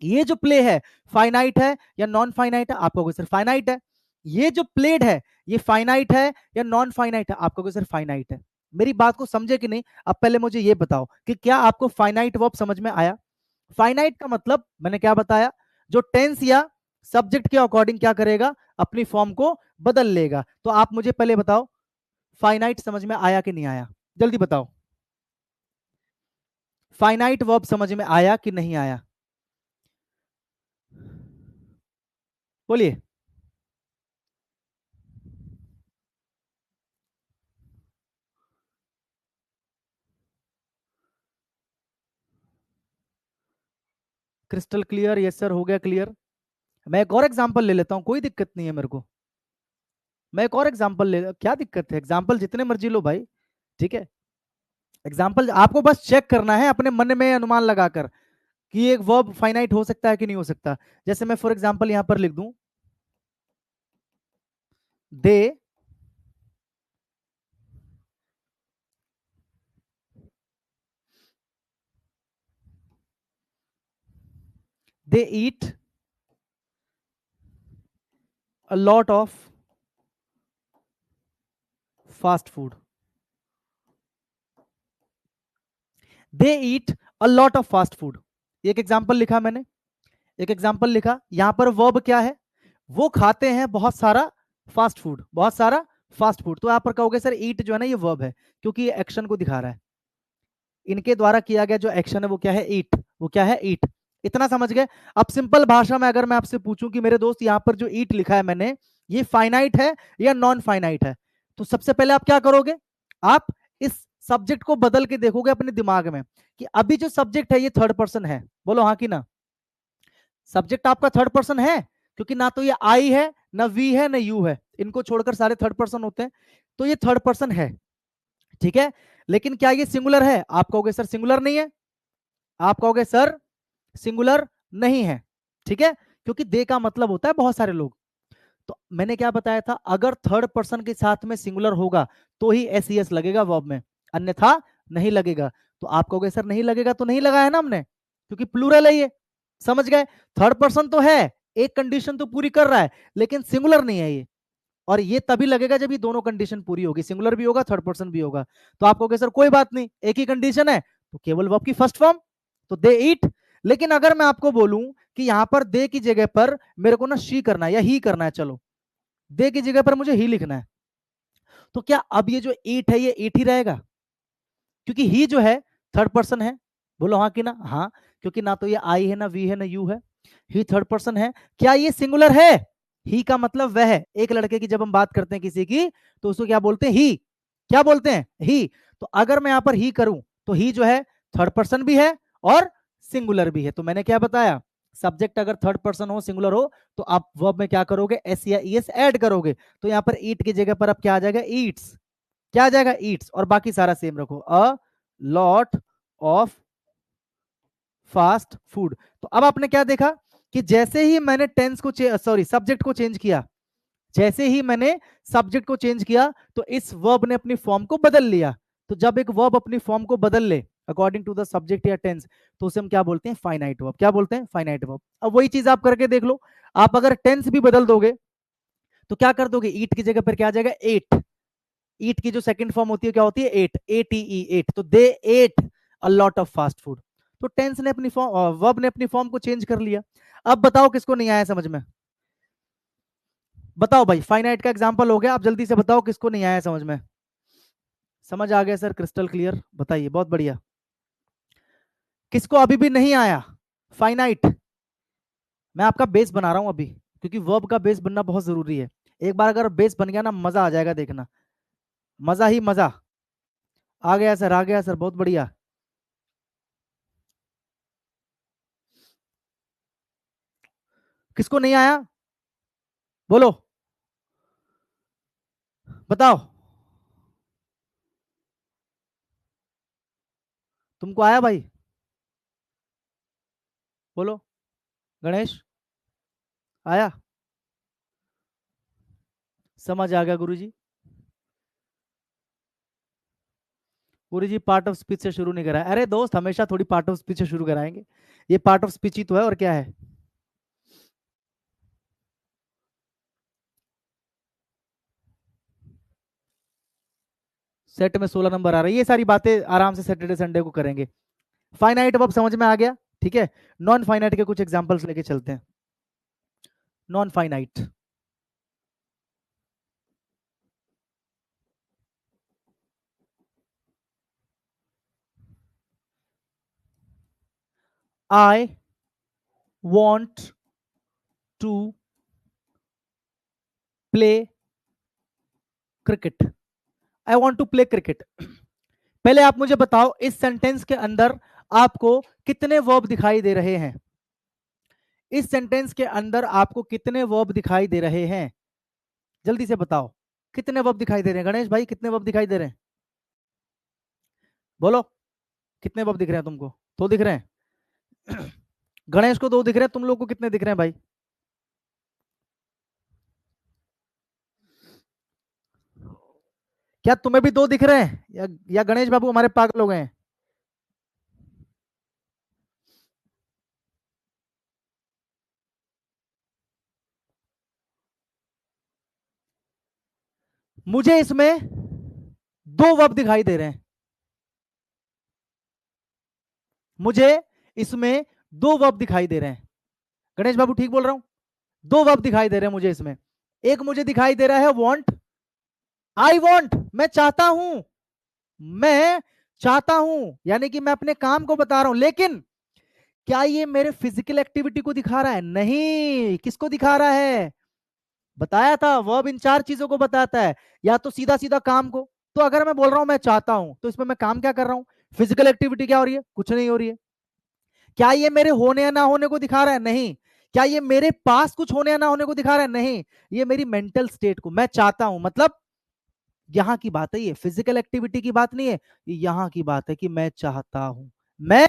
ये जो प्ले है फाइनाइट है या नॉन फाइनाइट है, आप कहोगे सर फाइनाइट है। ये जो प्लेड है ये फाइनाइट है या नॉन फाइनाइट है, आप कहोगे सर फाइनाइट है। मेरी बात को समझे कि नहीं? अब पहले मुझे ये बताओ कि क्या आपको फाइनाइट वर्ब समझ में आया? फाइनाइट का मतलब मैंने क्या बताया, जो टेंस या सब्जेक्ट के अकॉर्डिंग क्या करेगा, अपनी फॉर्म को बदल लेगा। तो आप मुझे पहले बताओ फाइनाइट समझ में आया कि नहीं आया, जल्दी बताओ। फाइनाइट वर्ब समझ में आया कि नहीं आया? बोलिए। क्रिस्टल क्लियर, यस सर, हो गया क्लियर। मैं एक और एग्जांपल ले लेता हूं, कोई दिक्कत नहीं है मेरे को। मैं एक और एग्जांपल ले, क्या दिक्कत है, एग्जांपल जितने मर्जी लो भाई। ठीक है, एग्जांपल आपको बस चेक करना है अपने मन में अनुमान लगाकर कि एक वर्ब फाइनाइट हो सकता है कि नहीं हो सकता। जैसे मैं फॉर एग्जांपल यहां पर लिख दूं, they they eat a lot of fast food. They eat a lot of fast food. एक एग्जांपल लिखा मैंने, एक एग्जांपल लिखा, यहां पर वर्ब क्या है, वो खाते हैं बहुत सारा फास्ट फूड, बहुत सारा फास्ट फूड। तो यहां पर कहोगे सर ईट जो है ना ये वर्ब है, क्योंकि ये एक्शन को दिखा रहा है। इनके द्वारा किया गया जो एक्शन है वो क्या है, ईट, वो क्या है, ईट। इतना समझ गए। अब सिंपल भाषा में अगर मैं आपसे पूछूं कि मेरे दोस्त यहाँ पर जो ईट लिखा है मैंने, ये फाइनाइट है या नॉन फाइनाइट है, तो सबसे पहले आप क्या करोगे, आप इस सब्जेक्ट को बदल के देखोगे अपने दिमाग में कि अभी जो सब्जेक्ट है ये थर्ड पर्सन है। बोलो हाँ कि ना। सब्जेक्ट आपका थर्ड पर्सन है, क्योंकि ना तो ये आई है, ना वी है, ना यू है, इनको छोड़कर सारे थर्ड पर्सन होते हैं, तो ये थर्ड पर्सन है। ठीक है, लेकिन क्या ये सिंगुलर है, आप कहोगे सर सिंगुलर नहीं है, आप कहोगे सर सिंगुलर नहीं है। ठीक है, क्योंकि दे का मतलब होता है बहुत सारे लोग। तो मैंने क्या बताया था, अगर थर्ड पर्सन के साथ में सिंगुलर होगा तो ही एस ई एस लगेगा वर्ब में, अन्यथा नहीं लगेगा। तो आप कहोगे सर नहीं लगेगा, तो नहीं लगाया ना हमने, क्योंकि प्लूरल है ये। समझ गए, थर्ड पर्सन तो है, एक कंडीशन तो पूरी कर रहा है, लेकिन सिंगुलर नहीं है ये। और ये तभी लगेगा जब ये दोनों कंडीशन पूरी होगी, सिंगुलर भी होगा थर्ड पर्सन भी होगा। तो आप कहोगे सर कोई बात नहीं, एक ही कंडीशन है तो केवल वर्ब की फर्स्ट फॉर्म, तो दे ईट। लेकिन अगर मैं आपको बोलूं कि यहां पर दे की जगह पर मेरे को ना शी करना है या ही करना है, चलो दे की जगह पर मुझे ही लिखना है, तो क्या अब ये जो ईट है ये ईट ही रहेगा, क्योंकि ही जो है थर्ड पर्सन है। बोलो हाँ कि ना, हाँ, क्योंकि ना तो ये आई है, ना वी है, ना यू है, ही थर्ड पर्सन है। क्या ये सिंगुलर है, ही का मतलब वह है, एक लड़के की जब हम बात करते हैं किसी की, तो उसको क्या बोलते हैं, ही, क्या बोलते हैं, ही। तो अगर मैं यहां पर ही करूं तो ही जो है थर्ड पर्सन भी है और सिंगुलर भी है। तो मैंने क्या बताया, सब्जेक्ट अगर थर्ड पर्सन हो, सिंगुलर हो, तो आप वर्ब में क्या करोगे, एस या ई एस ऐड करोगे। तो यहां पर ईट की जगह पर अब क्या आ जाएगा, ईट्स, क्या आ जाएगा, ईट्स, और बाकी सारा सेम रखो, अ लॉट ऑफ फास्ट फूड। तो अब आपने क्या देखा कि जैसे ही मैंने टेंस को सॉरी सब्जेक्ट को चेंज किया, जैसे ही मैंने सब्जेक्ट को चेंज किया, तो इस वर्ब ने अपनी फॉर्म को बदल लिया। तो जब एक वर्ब अपनी फॉर्म को बदल ले अकॉर्डिंग टू द सब्जेक्ट या टेंस, तो उसे हम क्या बोलते हैं, फाइनाइट वर्ब। क्या बोलते हैं, फाइनाइट वर्ब। अब वही चीज आप करके देख लो, आप अगर टेंस भी बदल दोगे तो क्या कर दोगे, ईट की जगह पर क्या आ जाएगा, एट। ईट की जो सेकंड फॉर्म होती है क्या होती है, ate, A T E, ate. तो they ate a lot of fast food. तो टेंस ने अपनी फॉर्म, वर्ब ने अपनी फॉर्म को चेंज कर लिया। अब बताओ किसको नहीं आया समझ में, बताओ भाई, फाइनाइट का एग्जांपल हो गया, आप जल्दी से बताओ किसको नहीं आया समझ में। समझ आ गया सर, क्रिस्टल क्लियर, बताइए, बहुत बढ़िया। किसको अभी भी नहीं आया फाइनाइट, मैं आपका बेस बना रहा हूं अभी, क्योंकि वर्ब का बेस बनना बहुत जरूरी है। एक बार अगर बेस बन गया ना, मजा आ जाएगा, देखना, मजा ही मजा। आ गया सर, आ गया सर, बहुत बढ़िया। किसको नहीं आया, बोलो, बताओ। तुमको आया भाई, बोलो, गणेश, आया, समझ आ गया गुरुजी। गुरुजी पार्ट ऑफ स्पीच से शुरू नहीं कराया, अरे दोस्त हमेशा थोड़ी पार्ट ऑफ स्पीच से शुरू कराएंगे, ये पार्ट ऑफ स्पीच ही तो है, और क्या है। सेट में 16 नंबर आ रहा है, ये सारी बातें आराम से सैटरडे संडे को करेंगे। फाइनाइट अब समझ में आ गया, ठीक है। नॉन फाइनाइट के कुछ एग्जांपल्स लेके चलते हैं। Non finite, I want to play cricket, I want to play cricket. पहले आप मुझे बताओ इस सेंटेंस के अंदर आपको कितने वर्ब दिखाई दे रहे हैं? इस सेंटेंस के अंदर आपको कितने वर्ब दिखाई दे रहे हैं? जल्दी से बताओ कितने वर्ब दिखाई दे रहे हैं? गणेश भाई कितने वर्ब दिखाई दे रहे हैं? बोलो कितने वर्ब दिख रहे हैं तुमको? दो दिख रहे हैं। गणेश को दो दिख रहे हैं, तुम लोग को कितने दिख रहे हैं भाई? क्या तुम्हें भी दो दिख रहे हैं या गणेश बाबू हमारे पागल हो गए हैं? मुझे इसमें दो वर्ब दिखाई दे रहे हैं। मुझे इसमें दो वर्ब दिखाई दे रहे हैं। गणेश बाबू ठीक बोल रहा हूं? दो वर्ब दिखाई दे रहे हैं मुझे इसमें। एक मुझे दिखाई दे रहा है वांट, आई वांट, मैं चाहता हूं, मैं चाहता हूं, यानी कि मैं अपने काम को बता रहा हूं। लेकिन क्या ये मेरे फिजिकल एक्टिविटी को दिखा रहा है? नहीं। किसको दिखा रहा है? बताया था वर्ब इन चार चीजों को बताता है, या तो सीधा सीधा काम को। तो अगर मैं बोल रहा हूं मैं चाहता हूं, तो इसमें मैं काम क्या कर रहा हूं? फिजिकल एक्टिविटी क्या हो रही है? कुछ नहीं हो रही है। क्या ये मेरे होने या ना होने को दिखा रहा है? नहीं। क्या ये मेरे पास कुछ होने या ना होने को दिखा रहा है? नहीं। ये मेरी मेंटल स्टेट को, मैं चाहता हूं, मतलब यहां की बात है, ये फिजिकल एक्टिविटी की बात नहीं है, ये यहां की बात है कि मैं चाहता हूं, मैं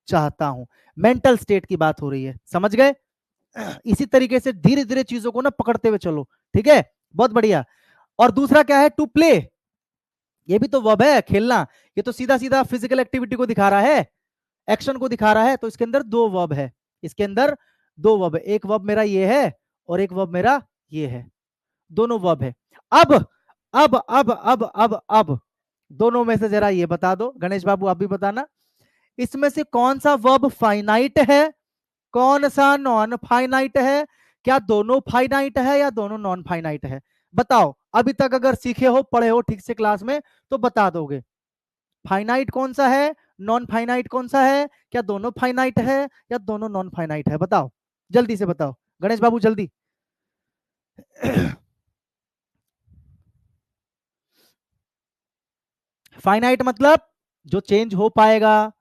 चाहता हूं, मेंटल स्टेट की बात हो रही है। समझ गए? इसी तरीके से धीरे धीरे चीजों को ना पकड़ते हुए चलो, ठीक है? बहुत बढ़िया। और दूसरा क्या है? टू प्ले, ये भी तो वर्ब है, खेलना। ये तो सीधा सीधा फिजिकल एक्टिविटी को दिखा रहा है, एक्शन को दिखा रहा है। तो इसके अंदर दो वर्ब है, इसके अंदर दो वर्ब है। एक वर्ब मेरा ये है और एक वर्ब मेरा ये है, दोनों वर्ब है। अब अब दोनों में से जरा ये बता दो, गणेश बाबू आप भी बताना, इसमें से कौन सा वर्ब फाइनाइट है, कौन सा नॉन फाइनाइट है? क्या दोनों फाइनाइट है या दोनों नॉन फाइनाइट है? बताओ। अभी तक अगर सीखे हो, पढ़े हो ठीक से क्लास में, तो बता दोगे फाइनाइट कौन सा है, नॉन फाइनाइट कौन सा है? क्या दोनों फाइनाइट है या दोनों नॉन फाइनाइट है? बताओ, जल्दी से बताओ गणेश बाबू, जल्दी। फाइनाइट मतलब जो चेंज हो पाएगा,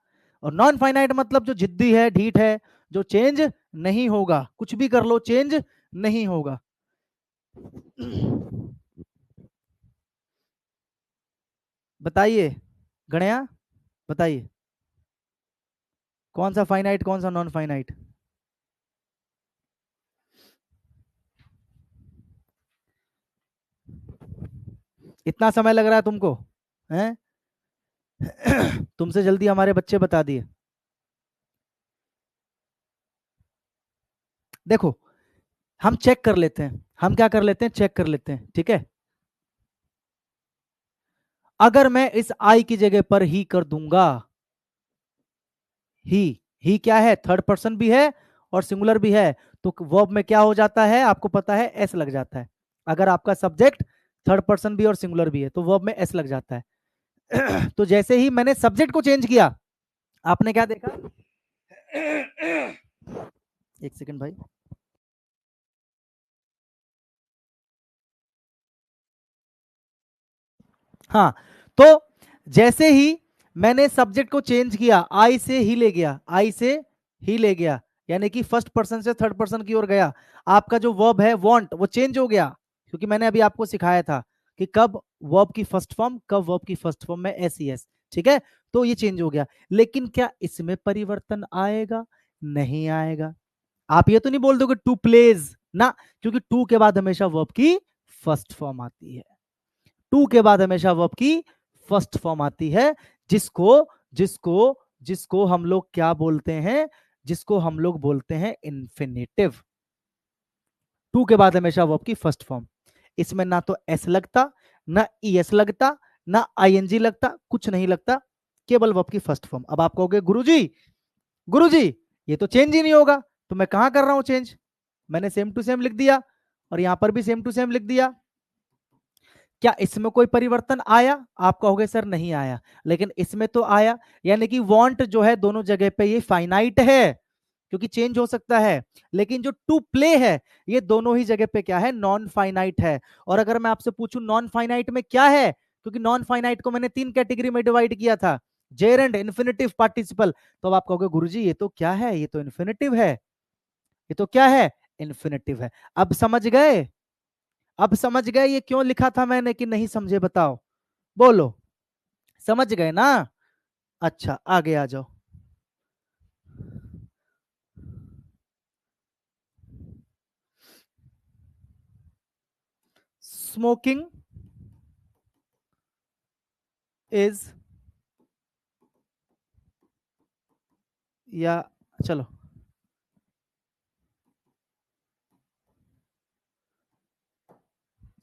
और नॉन फाइनाइट मतलब जो जिद्दी है, ढीठ है, जो चेंज नहीं होगा, कुछ भी कर लो चेंज नहीं होगा। बताइए गणया, बताइए कौन सा फाइनाइट कौन सा नॉन फाइनाइट? इतना समय लग रहा है तुमको हैं? तुमसे जल्दी हमारे बच्चे बता दिए। देखो हम चेक कर लेते हैं, हम क्या कर लेते हैं, चेक कर लेते हैं, ठीक है? अगर मैं इस आई की जगह पर ही कर दूंगा, ही क्या है? थर्ड पर्सन भी है और सिंगुलर भी है, तो वर्ब में क्या हो जाता है आपको पता है? एस लग जाता है। अगर आपका सब्जेक्ट थर्ड पर्सन भी और सिंगुलर भी है तो वर्ब में एस लग जाता है। तो जैसे ही मैंने सब्जेक्ट को चेंज किया, आपने क्या देखा? एक सेकंड भाई। हाँ, तो जैसे ही मैंने सब्जेक्ट को चेंज किया, आई से ही ले गया, आई से ही ले गया, यानी कि फर्स्ट पर्सन से थर्ड पर्सन की ओर गया, आपका जो वर्ब है वांट वो चेंज हो गया, क्योंकि मैंने अभी आपको सिखाया था कि कब वर्ब की फर्स्ट फॉर्म, कब वर्ब की फर्स्ट फॉर्म में एस ई एस, ठीक है? तो ये चेंज हो गया। लेकिन क्या इसमें परिवर्तन आएगा? नहीं आएगा। आप ये तो नहीं बोल दोगे टू प्लेज ना, क्योंकि टू के बाद हमेशा वर्ब की फर्स्ट फॉर्म आती है, टू के बाद हमेशा वर्ब की फर्स्ट फॉर्म आती है, जिसको जिसको जिसको हम लोग क्या बोलते हैं? जिसको हम लोग बोलते हैं इंफिनिटिव। टू के बाद हमेशा वर्ब की फर्स्ट फॉर्म। इसमें ना तो एस लगता, ना ई एस लगता, ना आईएनजी लगता, कुछ नहीं लगता, केवल वर्ब की फर्स्ट फॉर्म। अब आप कहोगे गुरुजी, गुरुजी ये तो चेंज ही नहीं होगा, तो मैं कहां कर रहा हूं चेंज? मैंने सेम टू सेम लिख दिया और यहां पर भी सेम टू सेम लिख दिया। क्या इसमें कोई परिवर्तन आया? आप कहोगे सर नहीं आया, लेकिन इसमें तो आया। यानी कि वांट जो है दोनों जगह पे ये फाइनाइट है, क्योंकि चेंज हो सकता है। लेकिन जो टू प्ले है ये दोनों ही जगह पे क्या है, नॉन फाइनाइट है। और अगर मैं आपसे पूछूं नॉन फाइनाइट में क्या है, क्योंकि नॉन फाइनाइट को मैंने 3 कैटेगरी में डिवाइड किया था, जेरेंड, इन्फिनिटिव, पार्टिसिपल। तो अब आप कहोगे गुरुजी ये तो क्या है, ये तो इन्फिनिटिव है, ये तो क्या है, इन्फिनिटिव है। अब समझ गए, अब समझ गए ये क्यों लिखा था मैंने कि नहीं समझे, बताओ, बोलो, समझ गए ना? अच्छा आगे आ जाओ। स्मोकिंग इज, या चलो,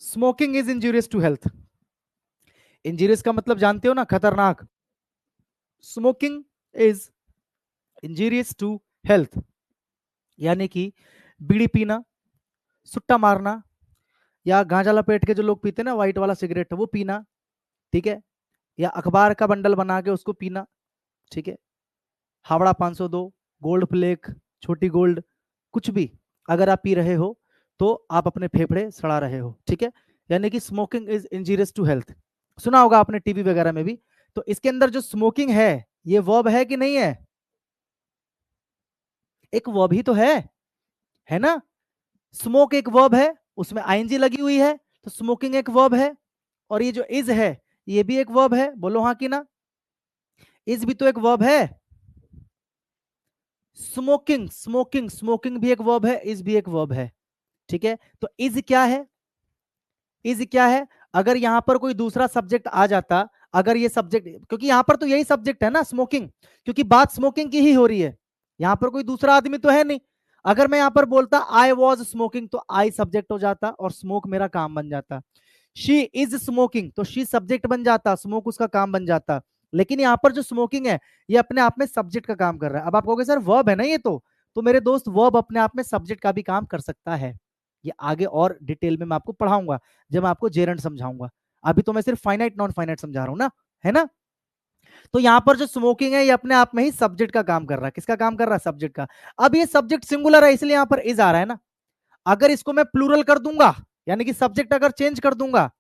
smoking is injurious to health. Injurious का मतलब जानते हो ना, खतरनाक। Smoking is injurious to health, यानी कि बीड़ी पीना, सुट्टा मारना, या गांजा लपेट के जो लोग पीते हैं ना व्हाइट वाला सिगरेट वो पीना, ठीक है, या अखबार का बंडल बना के उसको पीना, ठीक है, हावड़ा 502, गोल्ड फ्लेक, छोटी गोल्ड, कुछ भी अगर आप पी रहे हो तो आप अपने फेफड़े सड़ा रहे हो, ठीक है। यानी कि smoking is injurious to health, सुना होगा आपने टीवी वगैरह में भी। तो इसके अंदर जो स्मोकिंग है ये वर्ब है कि नहीं है, एक वर्ब ही तो है ना। स्मोक एक वर्ब है, उसमें आईएनजी लगी हुई है, तो स्मोकिंग एक वर्ब है। और ये जो इज है ये भी एक वर्ब है, बोलो हाँ कि ना, इज भी तो एक वर्ब है। स्मोकिंग स्मोकिंग स्मोकिंग भी एक वर्ब है, इज भी एक वर्ब है, ठीक है। तो इज क्या है, इज क्या है, अगर यहां पर कोई दूसरा सब्जेक्ट आ जाता, अगर ये सब्जेक्ट, क्योंकि यहां पर तो यही सब्जेक्ट है ना स्मोकिंग, क्योंकि बात स्मोकिंग की ही हो रही है, यहां पर कोई दूसरा आदमी तो है नहीं। अगर मैं यहां पर बोलता आई वॉज स्मोकिंग तो आई सब्जेक्ट हो जाता और स्मोक मेरा काम बन जाता। शी इज स्मोकिंग तो शी सब्जेक्ट बन जाता, स्मोक उसका काम बन जाता। लेकिन यहाँ पर जो स्मोकिंग है ये अपने आप में सब्जेक्ट का काम कर रहा है। अब आप कहोगे सर वर्ब है ना ये तो मेरे दोस्त वर्ब अपने आप में सब्जेक्ट का भी काम कर सकता है। ये आगे और डिटेल में मैं आपको पढ़ाऊंगा जब मैं आपको जेरंड समझाऊंगा। अभी तो मैं सिर्फ फाइनाइट नॉन फाइनाइट समझा रहा हूं ना, है ना। तो यहाँ पर जो स्मोकिंग है ये अपने आप में ही सब्जेक्ट का काम कर रहा है, किसका काम कर रहा है, सब्जेक्ट का। अब ये सब्जेक्ट सिंगुलर है इसलिए यहाँ पर इज आ रहा है ना। अगर इसको मैं प्लूरल कर दूंगा, यानी कि सब्जेक्ट अगर चेंज कर दूंगा,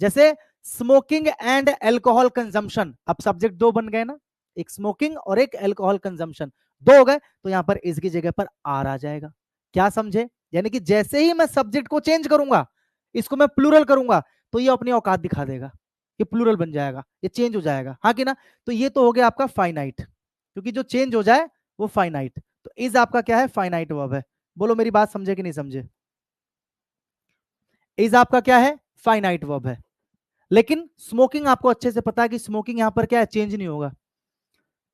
जैसे स्मोकिंग एंड एल्कोहल कंजम्पशन, अब सब्जेक्ट दो बन गए ना, एक स्मोकिंग और एक एल्कोहल कंजम्पशन, दो हो गए, तो यहां पर इसकी जगह पर आर आ जाएगा। क्या समझे, यानी कि जैसे ही मैं सब्जेक्ट को चेंज करूंगा, इसको मैं प्लूरल करूंगा, तो ये अपनी औकात दिखा देगा, ये प्लूरल बन जाएगा, ये चेंज हो जाएगा, हाँ कि ना। तो ये तो हो गया आपका फाइनाइट, क्योंकि जो चेंज हो जाए वो फाइनाइट। तो इज आपका क्या है, फाइनाइट वर्ब है। बोलो मेरी बात समझे कि नहीं समझे, इज आपका क्या है, फाइनाइट वर्ब है। लेकिन स्मोकिंग आपको अच्छे से पता है कि स्मोकिंग यहां पर क्या है, चेंज नहीं होगा।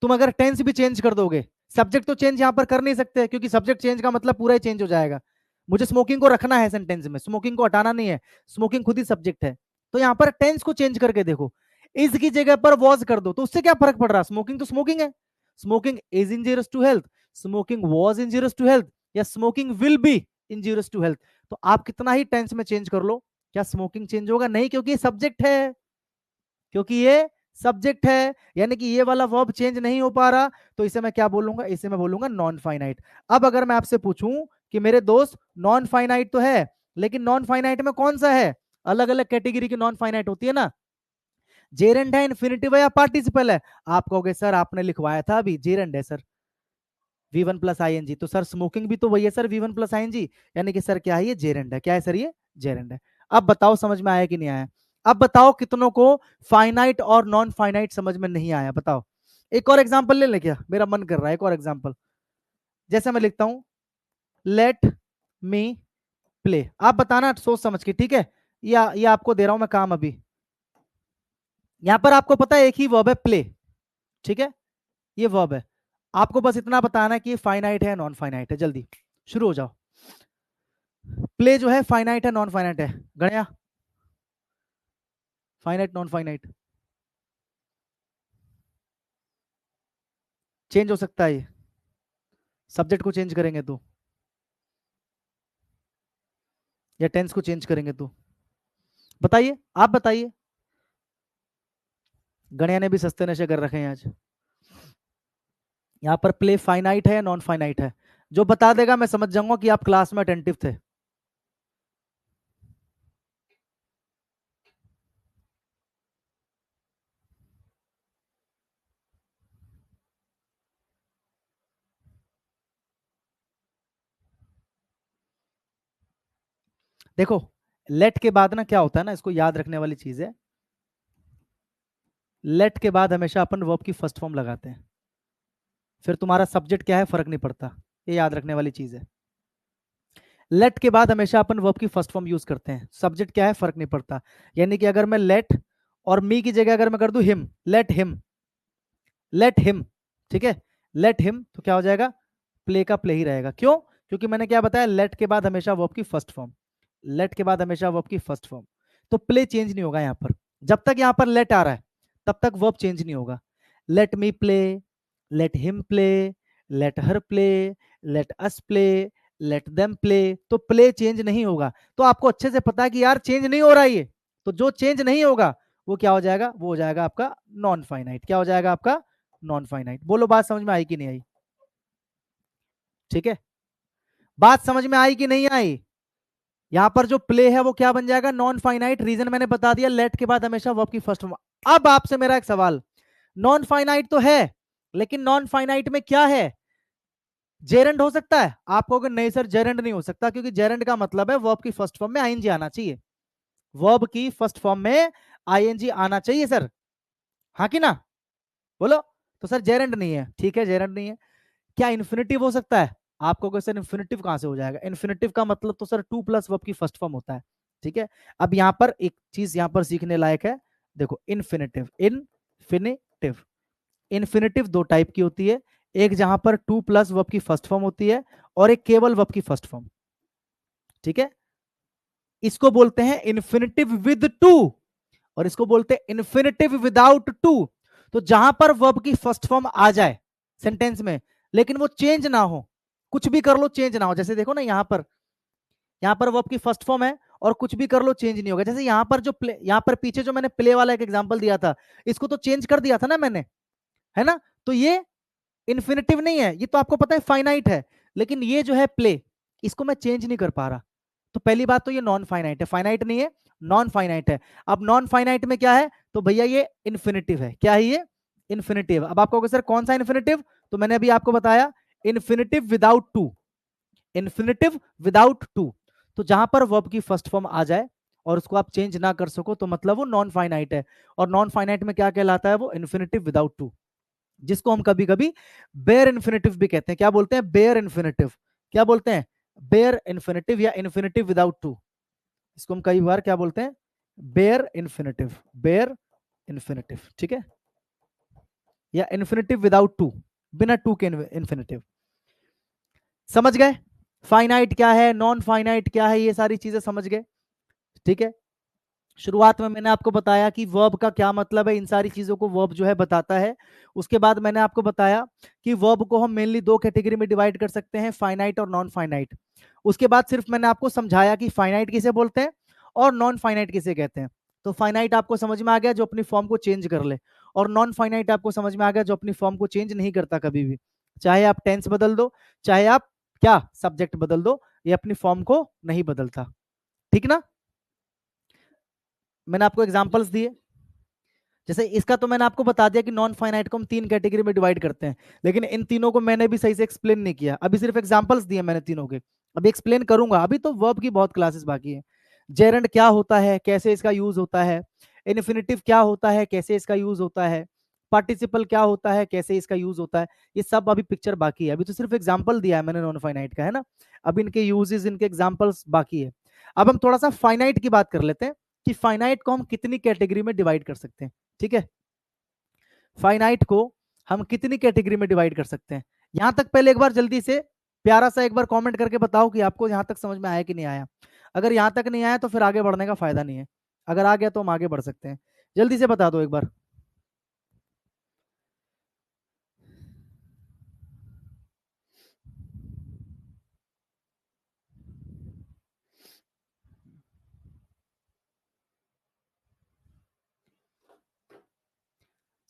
तुम अगर टेंस भी चेंज कर दोगे, सब्जेक्ट तो चेंज यहां पर कर नहीं सकते, क्योंकि सब्जेक्ट चेंज का मतलब पूरा ही चेंज हो जाएगा। मुझे स्मोकिंग को रखना है सेंटेंस में, स्मोकिंग को हटाना नहीं है, स्मोकिंग खुद ही सब्जेक्ट है। तो यहां पर टेंस को चेंज करके देखो, इज की जगह पर वॉज कर दो, तो उससे क्या फर्क पड़ रहा है, स्मोकिंग तो स्मोकिंग है। Smoking is injurious to health, smoking was injurious to health, या smoking will be injurious to health. तो आप कितना ही टेंस में चेंज कर लो, क्या स्मोकिंग चेंज होगा, नहीं, क्योंकि ये सब्जेक्ट है, क्योंकि ये सब्जेक्ट है, यानी कि ये वाला वर्ब चेंज नहीं हो पा रहा, तो इसे मैं क्या बोलूंगा, इसे मैं बोलूंगा नॉन फाइनाइट। अब अगर मैं आपसे पूछूं कि मेरे दोस्त नॉन फाइनाइट तो है, लेकिन नॉन फाइनाइट में कौन सा है, अलग अलग कैटेगरी की नॉन फाइनाइट होती है ना, जेरेंड है, इन्फिनिटिव है, या पार्टिसिपल है। आप कहोगे सर आपने लिखवाया था अभी जेरेंड है सर, V1 + ING, तो सर स्मोकिंग भी तो वही है सर, V1 + ING, यानी कि सर क्या है, ये जेरेंड है। क्या है सर, ये जेरेंड है। अब बताओ समझ में आया कि नहीं आया। अब बताओ कितनों को फाइनाइट और नॉन फाइनाइट समझ में नहीं आया, बताओ। एक और एग्जांपल ले ले, क्या मेरा मन कर रहा है एक और एग्जांपल। जैसे मैं लिखता हूं, लेट मी प्ले, आप बताना सोच समझ के, ठीक है। या आपको दे रहा हूं मैं काम अभी। यहां पर आपको पता है एक ही वर्ब है, प्ले, ठीक है, ये वर्ब है। आपको बस इतना बताना है कि फाइनाइट है नॉन फाइनाइट है, जल्दी शुरू हो जाओ। प्ले जो है फाइनाइट है नॉन फाइनाइट है, गणया, फाइनाइट नॉन फाइनाइट, चेंज हो सकता है ये, सब्जेक्ट को चेंज करेंगे तो, या टेंस को चेंज करेंगे तो, बताइए, आप बताइए। गणया ने भी सस्ते नशे कर रखे हैं आज। यहाँ पर प्ले फाइनाइट है या नॉन फाइनाइट है, जो बता देगा मैं समझ जाऊंगा कि आप क्लास में अटेंटिव थे। देखो, लेट के बाद ना क्या होता है ना, इसको याद रखने वाली चीज है। लेट के बाद हमेशा अपन वर्ब की फर्स्ट फॉर्म लगाते हैं। फिर तुम्हारा सब्जेक्ट क्या है फर्क नहीं पड़ता, ये याद रखने वाली चीज है। लेट के बाद हमेशा अपन वर्ब की फर्स्ट फॉर्म यूज करते हैं, सब्जेक्ट क्या है फर्क नहीं पड़ता। यानी कि अगर मैं लेट और मी की जगह अगर मैं कर दूं him, let him, let him, ठीक है, लेट हिम, तो क्या हो जाएगा, प्ले का प्ले ही रहेगा। क्यों? क्योंकि मैंने क्या बताया, लेट के बाद हमेशा वर्ब की फर्स्ट फॉर्म, लेट के बाद हमेशा वर्ब की फर्स्ट फॉर्म, तो प्ले चेंज नहीं होगा यहां पर। जब तक यहां पर लेट आ रहा है तब तक वर्ब चेंज नहीं होगा। Let me play, let him play, let her play, let us play, let them play, तो प्ले चेंज नहीं होगा। तो आपको अच्छे से पता है कि यार चेंज नहीं हो रहा है ये, तो जो चेंज नहीं होगा वो क्या हो जाएगा, वो हो जाएगा आपका नॉन फाइनाइट। क्या हो जाएगा आपका, नॉन फाइनाइट। बोलो बात समझ में आई कि नहीं आई? ठीक है, बात समझ में आई कि नहीं आई? यहां पर जो प्ले है वो क्या बन जाएगा, नॉन फाइनाइट। रीजन मैंने बता दिया, लेट के बाद हमेशा वर्ब की फर्स्ट फॉर्म। अब आपसे मेरा एक सवाल, नॉन फाइनाइट तो है, लेकिन नॉन फाइनाइट में क्या है, जेरेंड हो सकता है? आप कहोगे नहीं सर जेरेंड नहीं हो सकता, क्योंकि जेरेंड का मतलब है वर्ब की फर्स्ट फॉर्म में आईएनजी आना चाहिए, वर्ब की फर्स्ट फॉर्म में आईएनजी आना चाहिए सर, हाँ कि ना? बोलो। तो सर जेरेंड नहीं है, ठीक है जेरेंड नहीं है। क्या इन्फिनिटिव हो सकता है? आपको कोई सर इन्फिनिटिव कहां से हो जाएगा, इन्फिनिटिव का मतलब तो सर टू प्लस वर्ब की फर्स्ट फॉर्म होता है। ठीक है, अब यहां पर एक चीज यहां पर सीखने लायक है। देखो इन्फिनिटिव, इनफिनिटिव, इन्फिनिटिव दो टाइप की होती है, एक जहां पर टू प्लस वर्ब की फर्स्ट फॉर्म होती है और एक केवल वर्ब की फर्स्ट फॉर्म। ठीक है, इसको बोलते हैं इन्फिनिटिव विद टू और इसको बोलते हैं इन्फिनिटिव विदाउट टू। तो जहां पर वर्ब की फर्स्ट फॉर्म आ जाए सेंटेंस में, लेकिन वो चेंज ना हो, कुछ भी कर लो चेंज ना हो। जैसे देखो ना यहाँ पर वर्ब की फर्स्ट फॉर्म है और कुछ भी कर लो चेंज नहीं होगा। जैसे यहाँ पर जो प्ले, यहाँ पर पीछे जो मैंने प्ले वाला एक एग्जांपल दिया था, इसको तो चेंज कर दिया था ना मैंने, है ना? तो ये इन्फिनिटिव नहीं है, ये तो आपको पता है फाइनाइट है, लेकिन ये जो है प्ले, इसको मैं चेंज नहीं कर पा रहा। तो पहली बात तो ये नॉन फाइनाइट है, फाइनाइट नहीं है, नॉन फाइनाइट है। अब नॉन फाइनाइट में क्या है, तो भैया ये इन्फिनिटिव है। क्या है ये, इन्फिनिटिव। अब आपको सर कौन सा इन्फिनिटिव, तो मैंने अभी आपको बताया infinitive without to, infinitive without to. तो जहां पर वर्ब की फर्स्ट फॉर्म आ जाए और उसको आप चेंज ना कर सको तो मतलब वो नॉन फाइनाइट है। और नॉन फाइनाइट में क्या कहलाता है, वो इन्फिनिटिव विदाउट टू, जिसको हम कभी कभी बेयर इन्फिनिटिव भी कहते हैं। क्या बोलते हैं, बेयर इन्फिनिटिव। क्या बोलते हैं, बेयर इन्फिनिटिव या इन्फिनिटिव विदाउट टू। इसको हम कई बार क्या बोलते हैं, बेयर इन्फिनिटिव, बेयर इन्फिनिटिव, ठीक है, या इन्फिनिटिव विदाउट टू, बिना टू के इन्फिनिटिव। समझ गए फाइनाइट क्या है, नॉन फाइनाइट क्या है, ये सारी चीजें समझ गए? ठीक है, शुरुआत में मैंने आपको बताया कि वर्ब का क्या मतलब है, इन सारी चीजों को वर्ब जो है बताता है। उसके बाद मैंने आपको बताया कि वर्ब को हम मेनली दो कैटेगरी में डिवाइड कर सकते हैं, फाइनाइट और नॉन फाइनाइट। उसके बाद सिर्फ मैंने आपको समझाया कि फाइनाइट किसे बोलते हैं और नॉन फाइनाइट किसे कहते हैं। तो फाइनाइट आपको समझ में आ गया जो अपनी फॉर्म को चेंज कर ले, और नॉन फाइनाइट आपको समझ में आ गया जो अपनी फॉर्म को चेंज नहीं करता कभी भी। चाहे आप टेंस बदल दो, चाहे आप क्या सब्जेक्ट बदल दो, ये अपनी फॉर्म को नहीं बदलता। ठीक ना? मैंने आपको एग्जांपल्स दिए। जैसे इसका तो मैंने आपको बता दिया कि नॉन फाइनाइट को हम तीन कैटेगरी में डिवाइड करते हैं, लेकिन इन तीनों को मैंने भी सही से एक्सप्लेन नहीं किया, अभी सिर्फ एग्जांपल्स दिए मैंने तीनों के। अभी एक्सप्लेन करूंगा, अभी तो वर्ब की बहुत क्लासेस बाकी है। जेरेंड क्या होता है, कैसे इसका यूज होता है, इन्फिनिटिव क्या होता है, कैसे इसका यूज होता है, पार्टिसिपल क्या होता है, कैसे इसका यूज होता है, ये सब अभी पिक्चर बाकी है। अभी तो सिर्फ एग्जाम्पल दिया है मैंने नॉन फाइनाइट का, है ना? अब इनके यूजेस, इनके एग्जाम्पल्स बाकी है। अब हम थोड़ा सा फाइनाइट की बात कर लेते हैं कि फाइनाइट को हम कितनी कैटेगरी में डिवाइड कर सकते हैं। ठीक है, फाइनाइट को हम कितनी कैटेगरी में डिवाइड कर सकते हैं? यहां तक पहले एक बार जल्दी से प्यारा सा एक बार कमेंट करके बताओ कि आपको यहां तक समझ में आया कि नहीं आया। अगर यहां तक नहीं आया तो फिर आगे बढ़ने का फायदा नहीं है, अगर आ गया तो हम आगे बढ़ सकते हैं। जल्दी से बता दो एक बार।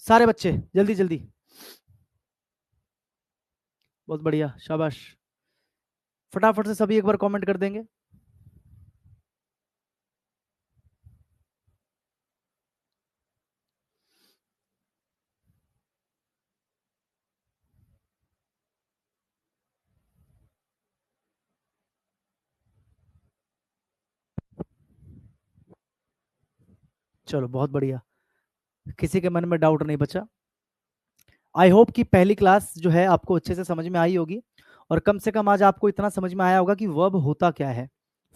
सारे बच्चे जल्दी जल्दी। बहुत बढ़िया, शाबाश। फटाफट से सभी एक बार कमेंट कर देंगे। चलो बहुत बढ़िया, किसी के मन में डाउट नहीं बचा। आई होप कि पहली क्लास जो है आपको अच्छे से समझ में आई होगी, और कम से कम आज आपको इतना समझ में आया होगा कि वर्ब होता क्या है,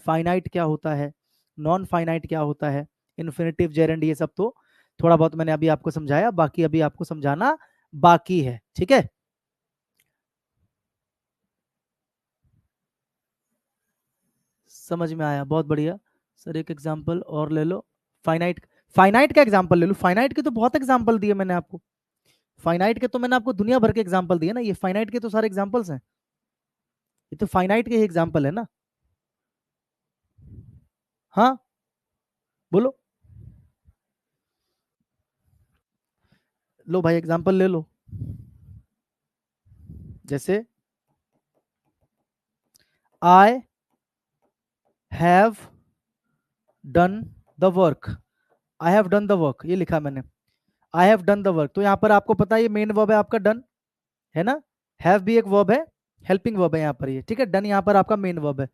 फाइनाइट क्या होता है, नॉन फाइनाइट क्या होता है, इन्फिनिटिव, जेरेंड, ये सब तो थोड़ा बहुत मैंने अभी आपको समझाया, बाकी अभी आपको समझाना बाकी है। ठीक है, समझ में आया, बहुत बढ़िया। सर एक एग्जांपल और ले लो, फाइनाइट। फाइनाइट का एग्जांपल ले लो, फाइनाइट के तो बहुत एग्जांपल दिए मैंने आपको, फाइनाइट के तो मैंने आपको दुनिया भर के एग्जांपल दिए ना, ये फाइनाइट के तो सारे एग्जांपल्स हैं, ये तो फाइनाइट के ही एग्जांपल है ना। हाँ बोलो, लो भाई एग्जांपल ले लो। जैसे I have done the work, I have done the work, ये लिखा मैंने, I have done the work, तो यहाँ पर आपको पता है ये मेन वर्ब है आपका डन, है ना। हैव भी एक वर्ब है, हेल्पिंग वर्ब है यहाँ पर ये, ठीक है। डन यहाँ पर आपका मेन वर्ब है,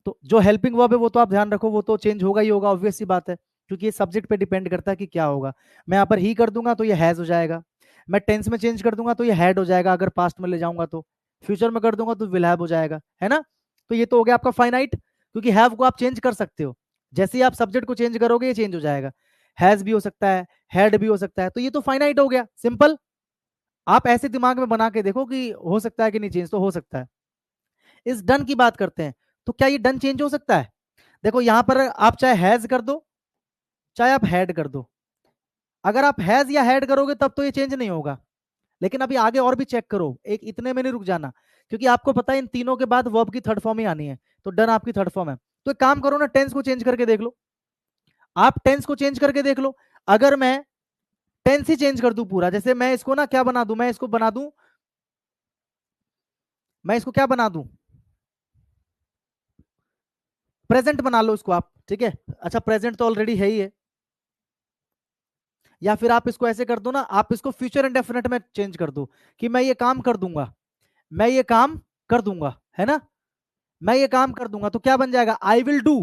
तो जो हेल्पिंग वर्ब है वो तो आप ध्यान रखो, वो तो चेंज होगा ही होगा, ऑब्वियस सी बात है, क्योंकि ये सब्जेक्ट पे डिपेंड करता है कि क्या होगा। मैं यहाँ पर ही कर दूंगा तो ये हैज हो जाएगा, मैं टेंस में चेंज कर दूंगा तो ये हैड हो जाएगा, अगर पास्ट में ले जाऊंगा तो, फ्यूचर में कर दूंगा तो विल हैव हो जाएगा, है ना। तो ये तो हो गया आपका फाइनाइट, क्योंकि हैव को आप चेंज कर सकते हो, जैसे ही आप सब्जेक्ट को चेंज करोगे ये चेंज हो जाएगा, हैज भी हो सकता है, हैड भी हो सकता है, तो ये तो फाइनाइट हो गया, सिंपल। आप ऐसे दिमाग में बना के देखो कि हो सकता है कि नहीं चेंज, तो हो सकता है। इस डन की बात करते हैं, तो क्या ये डन चेंज हो सकता है? देखो यहां पर आप चाहे हैज कर दो, चाहे आप हैड कर दो, अगर आप हैज या हैड करोगे तब तो ये चेंज नहीं होगा, लेकिन अभी आगे और भी चेक करो, एक इतने में नहीं रुक जाना, क्योंकि आपको पता है इन तीनों के बाद वर्ब की थर्ड फॉर्म ही आनी है, तो डन आपकी थर्ड फॉर्म है। तो एक काम करो ना, टेंस को चेंज करके देख लो, आप टेंस को चेंज करके देख लो। अगर मैं टेंस ही चेंज कर दूं पूरा, जैसे मैं इसको ना क्या बना दूं, मैं इसको बना दूं, मैं इसको क्या बना दूं, प्रेजेंट बना लो इसको आप, ठीक है। अच्छा प्रेजेंट तो ऑलरेडी है ही है, या फिर आप इसको ऐसे कर दो ना, आप इसको फ्यूचर इंडेफिनिट में चेंज कर दो, कि मैं ये काम कर दूंगा, मैं ये काम कर दूंगा, है ना, मैं ये काम कर दूंगा, तो क्या बन जाएगा, आई विल डू,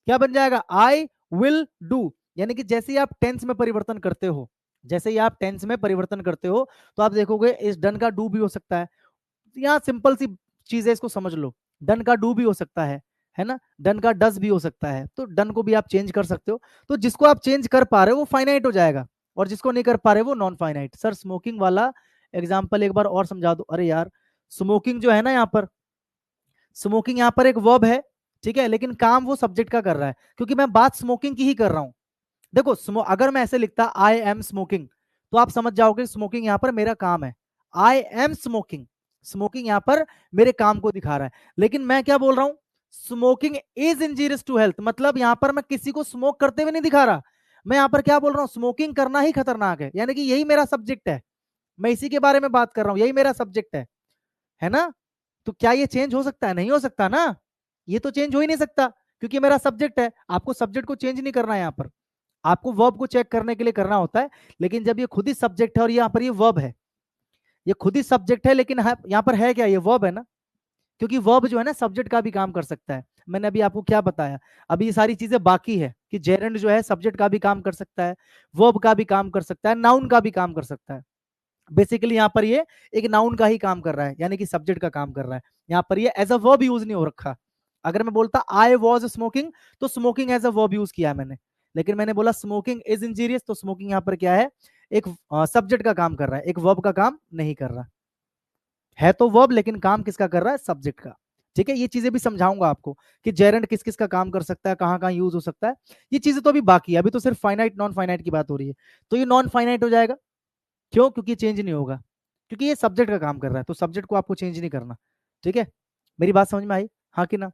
क्या बन जाएगा, आई विल डू। यानी कि जैसे ही आप टेंस में परिवर्तन करते हो, जैसे ही आप टेंस में परिवर्तन करते हो, तो आप देखोगे इस डन का डू भी हो सकता है, यहाँ सिंपल सी चीज है, इसको समझ लो, डन का डू भी हो सकता है ना, डन का डज भी हो सकता है, तो डन को भी आप चेंज कर सकते हो, तो जिसको आप चेंज कर पा रहे हो वो फाइनाइट हो जाएगा, और जिसको नहीं कर पा रहे वो नॉन फाइनाइट। सर स्मोकिंग वाला एग्जाम्पल एक बार और समझा दो। अरे यार स्मोकिंग जो है ना, यहाँ पर स्मोकिंग यहाँ पर एक वर्ब है, ठीक है, लेकिन काम वो सब्जेक्ट का कर रहा है, क्योंकि मैं बात स्मोकिंग की ही कर रहा हूं। देखो अगर मैं ऐसे लिखता आई एम स्मोकिंग, तो आप समझ जाओगे स्मोकिंग यहाँ पर मेरा काम है, आई एम स्मोकिंग, स्मोकिंग यहाँ पर मेरे काम को दिखा रहा है। लेकिन मैं क्या बोल रहा हूं, smoking is injurious to health, मतलब यहाँ पर मैं किसी को स्मोक करते हुए नहीं दिखा रहा, मैं यहाँ पर क्या बोल रहा हूँ, स्मोकिंग करना ही खतरनाक है, यानी कि यही मेरा सब्जेक्ट है, मैं इसी के बारे में बात कर रहा हूँ, यही मेरा सब्जेक्ट है ना। तो क्या ये चेंज हो सकता है? नहीं हो सकता ना, ये तो चेंज हो ही नहीं सकता, क्योंकि मेरा सब्जेक्ट है, आपको सब्जेक्ट को चेंज नहीं करना है, यहाँ पर आपको वर्ब को चेक करने के लिए करना होता है। लेकिन जब ये खुद ही सब्जेक्ट है और यहाँ पर ये वर्ब है, ये खुद ही सब्जेक्ट है, लेकिन यहाँ पर है क्या, ये वर्ब है ना, क्योंकि वर्ब जो है ना सब्जेक्ट का भी काम कर सकता है। मैंने अभी आपको क्या बताया, अभी ये सारी चीजें बाकी है कि जेरेंड जो है सब्जेक्ट का भी काम कर सकता है, वर्ब का भी काम कर सकता है, नाउन का भी काम कर सकता है। बेसिकली यहाँ पर ये एक नाउन का ही काम कर रहा है, यानी कि सब्जेक्ट का काम कर रहा है, यहाँ पर ये एज अ वर्ब यूज नहीं हो रखा। अगर मैं बोलता आई वॉज स्मोकिंग, तो smoking as a verb use किया मैंने, लेकिन मैंने बोला स्मोकिंग इज इंजीरियस, तो स्मोकिंग यहाँ पर क्या है, एक सब्जेक्ट का काम कर रहा है, एक वर्ब का काम नहीं कर रहा है, तो वर्ब लेकिन काम किसका कर रहा है, सब्जेक्ट का। ठीक है, ये चीजें भी समझाऊंगा आपको कि जेरेंड किस किस का काम कर सकता है, कहाँ कहाँ यूज हो सकता है, ये चीजें तो अभी बाकी है, अभी तो सिर्फ फाइनाइट नॉन फाइनाइट की बात हो रही है। तो ये नॉन फाइनाइट हो जाएगा, क्यों, क्योंकि चेंज नहीं होगा, क्योंकि ये सब्जेक्ट का काम कर रहा है, तो सब्जेक्ट को आपको चेंज नहीं करना। ठीक है, मेरी बात समझ में आई, हाँ कि ना।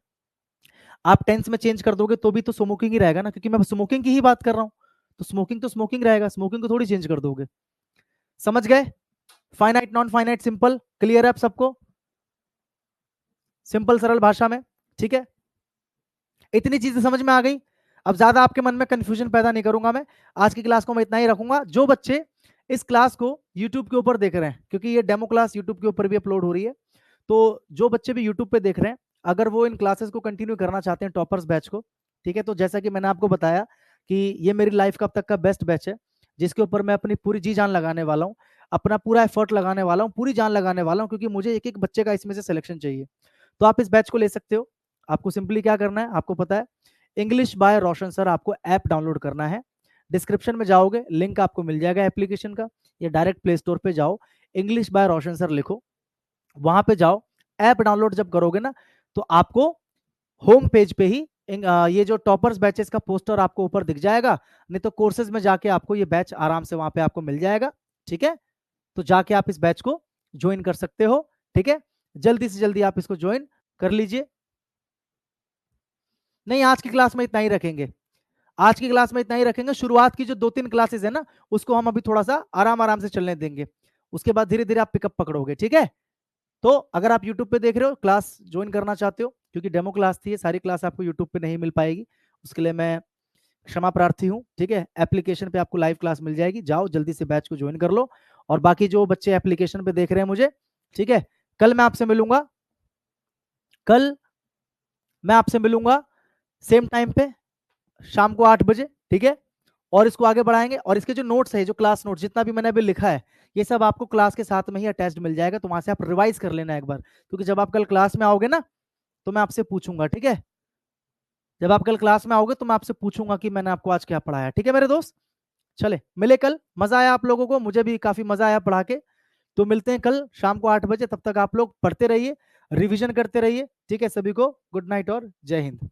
आप टेंस में चेंज कर दोगे तो भी तो स्मोकिंग ही रहेगा ना, क्योंकि मैं स्मोकिंग की ही बात कर रहा हूँ, तो स्मोकिंग रहेगा, स्मोकिंग को थोड़ी चेंज कर दोगे। समझ गए, finite non finite simple clear है आप सबको। सिंपल सरल भाषा में, ठीक है। इतनी चीजें समझ में आ गई। अब ज्यादा आपके मन में कंफ्यूजन पैदा नहीं करूंगा मैं, आज की क्लास को मैं इतना ही रखूंगा। जो बच्चे इस क्लास को यूट्यूब के ऊपर देख रहे हैं, क्योंकि ये डेमो क्लास यूट्यूब के ऊपर भी अपलोड हो रही है, तो जो बच्चे भी यूट्यूब पे देख रहे हैं, अगर वो इन क्लासेस को कंटिन्यू करना चाहते हैं, टॉपर्स बैच को, ठीक है, तो जैसा कि मैंने आपको बताया कि ये मेरी लाइफ का अब तक का बेस्ट बैच है, जिसके ऊपर मैं अपनी पूरी जी जान लगाने वाला हूँ, अपना पूरा एफर्ट लगाने वाला हूँ, पूरी जान लगाने वाला हूँ, क्योंकि मुझे एक एक बच्चे का इसमें से सिलेक्शन चाहिए। तो आप इस बैच को ले सकते हो। आपको सिंपली क्या करना है, आपको पता है, इंग्लिश बाय रोशन सर आपको ऐप डाउनलोड करना है। डिस्क्रिप्शन में जाओगे, लिंक आपको मिल जाएगा एप्लीकेशन का, या डायरेक्ट प्ले स्टोर पे जाओ, इंग्लिश बाय रोशन सर लिखो, वहां पे जाओ। ऐप डाउनलोड जब करोगे ना, तो आपको होम पेज पे ही ये जो टॉपर्स बैचेस का पोस्टर आपको ऊपर दिख जाएगा, नहीं तो कोर्सेज में जाके आपको ये बैच आराम से वहां पे आपको मिल जाएगा, ठीक है। तो जाके आप इस बैच को ज्वाइन कर सकते हो, ठीक है। जल्दी से जल्दी आप इसको ज्वाइन कर लीजिए। नहीं, आज की क्लास में इतना ही रखेंगे, आज की क्लास में इतना ही रखेंगे। शुरुआत की जो 2-3 क्लासेस है ना, उसको हम अभी थोड़ा सा आराम आराम से चलने देंगे, उसके बाद धीरे धीरे आप पिकअप पकड़ोगे, ठीक है। तो अगर आप यूट्यूब पे देख रहे हो, क्लास ज्वाइन करना चाहते हो, क्योंकि डेमो क्लास थी, सारी क्लास आपको यूट्यूब पे नहीं मिल पाएगी, उसके लिए मैं क्षमा प्रार्थी हूँ, ठीक है। एप्लीकेशन पे आपको लाइव क्लास मिल जाएगी, जाओ जल्दी से बैच को ज्वाइन कर लो। और बाकी जो बच्चे एप्लीकेशन पे देख रहे हैं मुझे, ठीक है, कल मैं आपसे मिलूंगा, कल मैं आपसे मिलूंगा सेम टाइम पे, शाम को 8 बजे, ठीक है। और इसको आगे बढ़ाएंगे, और इसके जो नोट्स है, जो क्लास नोट्स जितना भी मैंने अभी लिखा है, ये सब आपको क्लास के साथ में ही अटैच्ड मिल जाएगा, तो वहां से आप रिवाइज कर लेना एक बार, क्योंकि जब आप कल क्लास में आओगे ना, तो मैं आपसे पूछूंगा, ठीक है। जब आप कल क्लास में आओगे तो मैं आपसे पूछूंगा कि मैंने आपको आज क्या पढ़ाया, ठीक है मेरे दोस्त। चले, मिले कल, मजा आया आप लोगों को, मुझे भी काफी मजा आया पढ़ा के। तो मिलते हैं कल शाम को 8 बजे, तब तक आप लोग पढ़ते रहिए, रिवीजन करते रहिए, ठीक है। सभी को गुड नाइट और जय हिंद।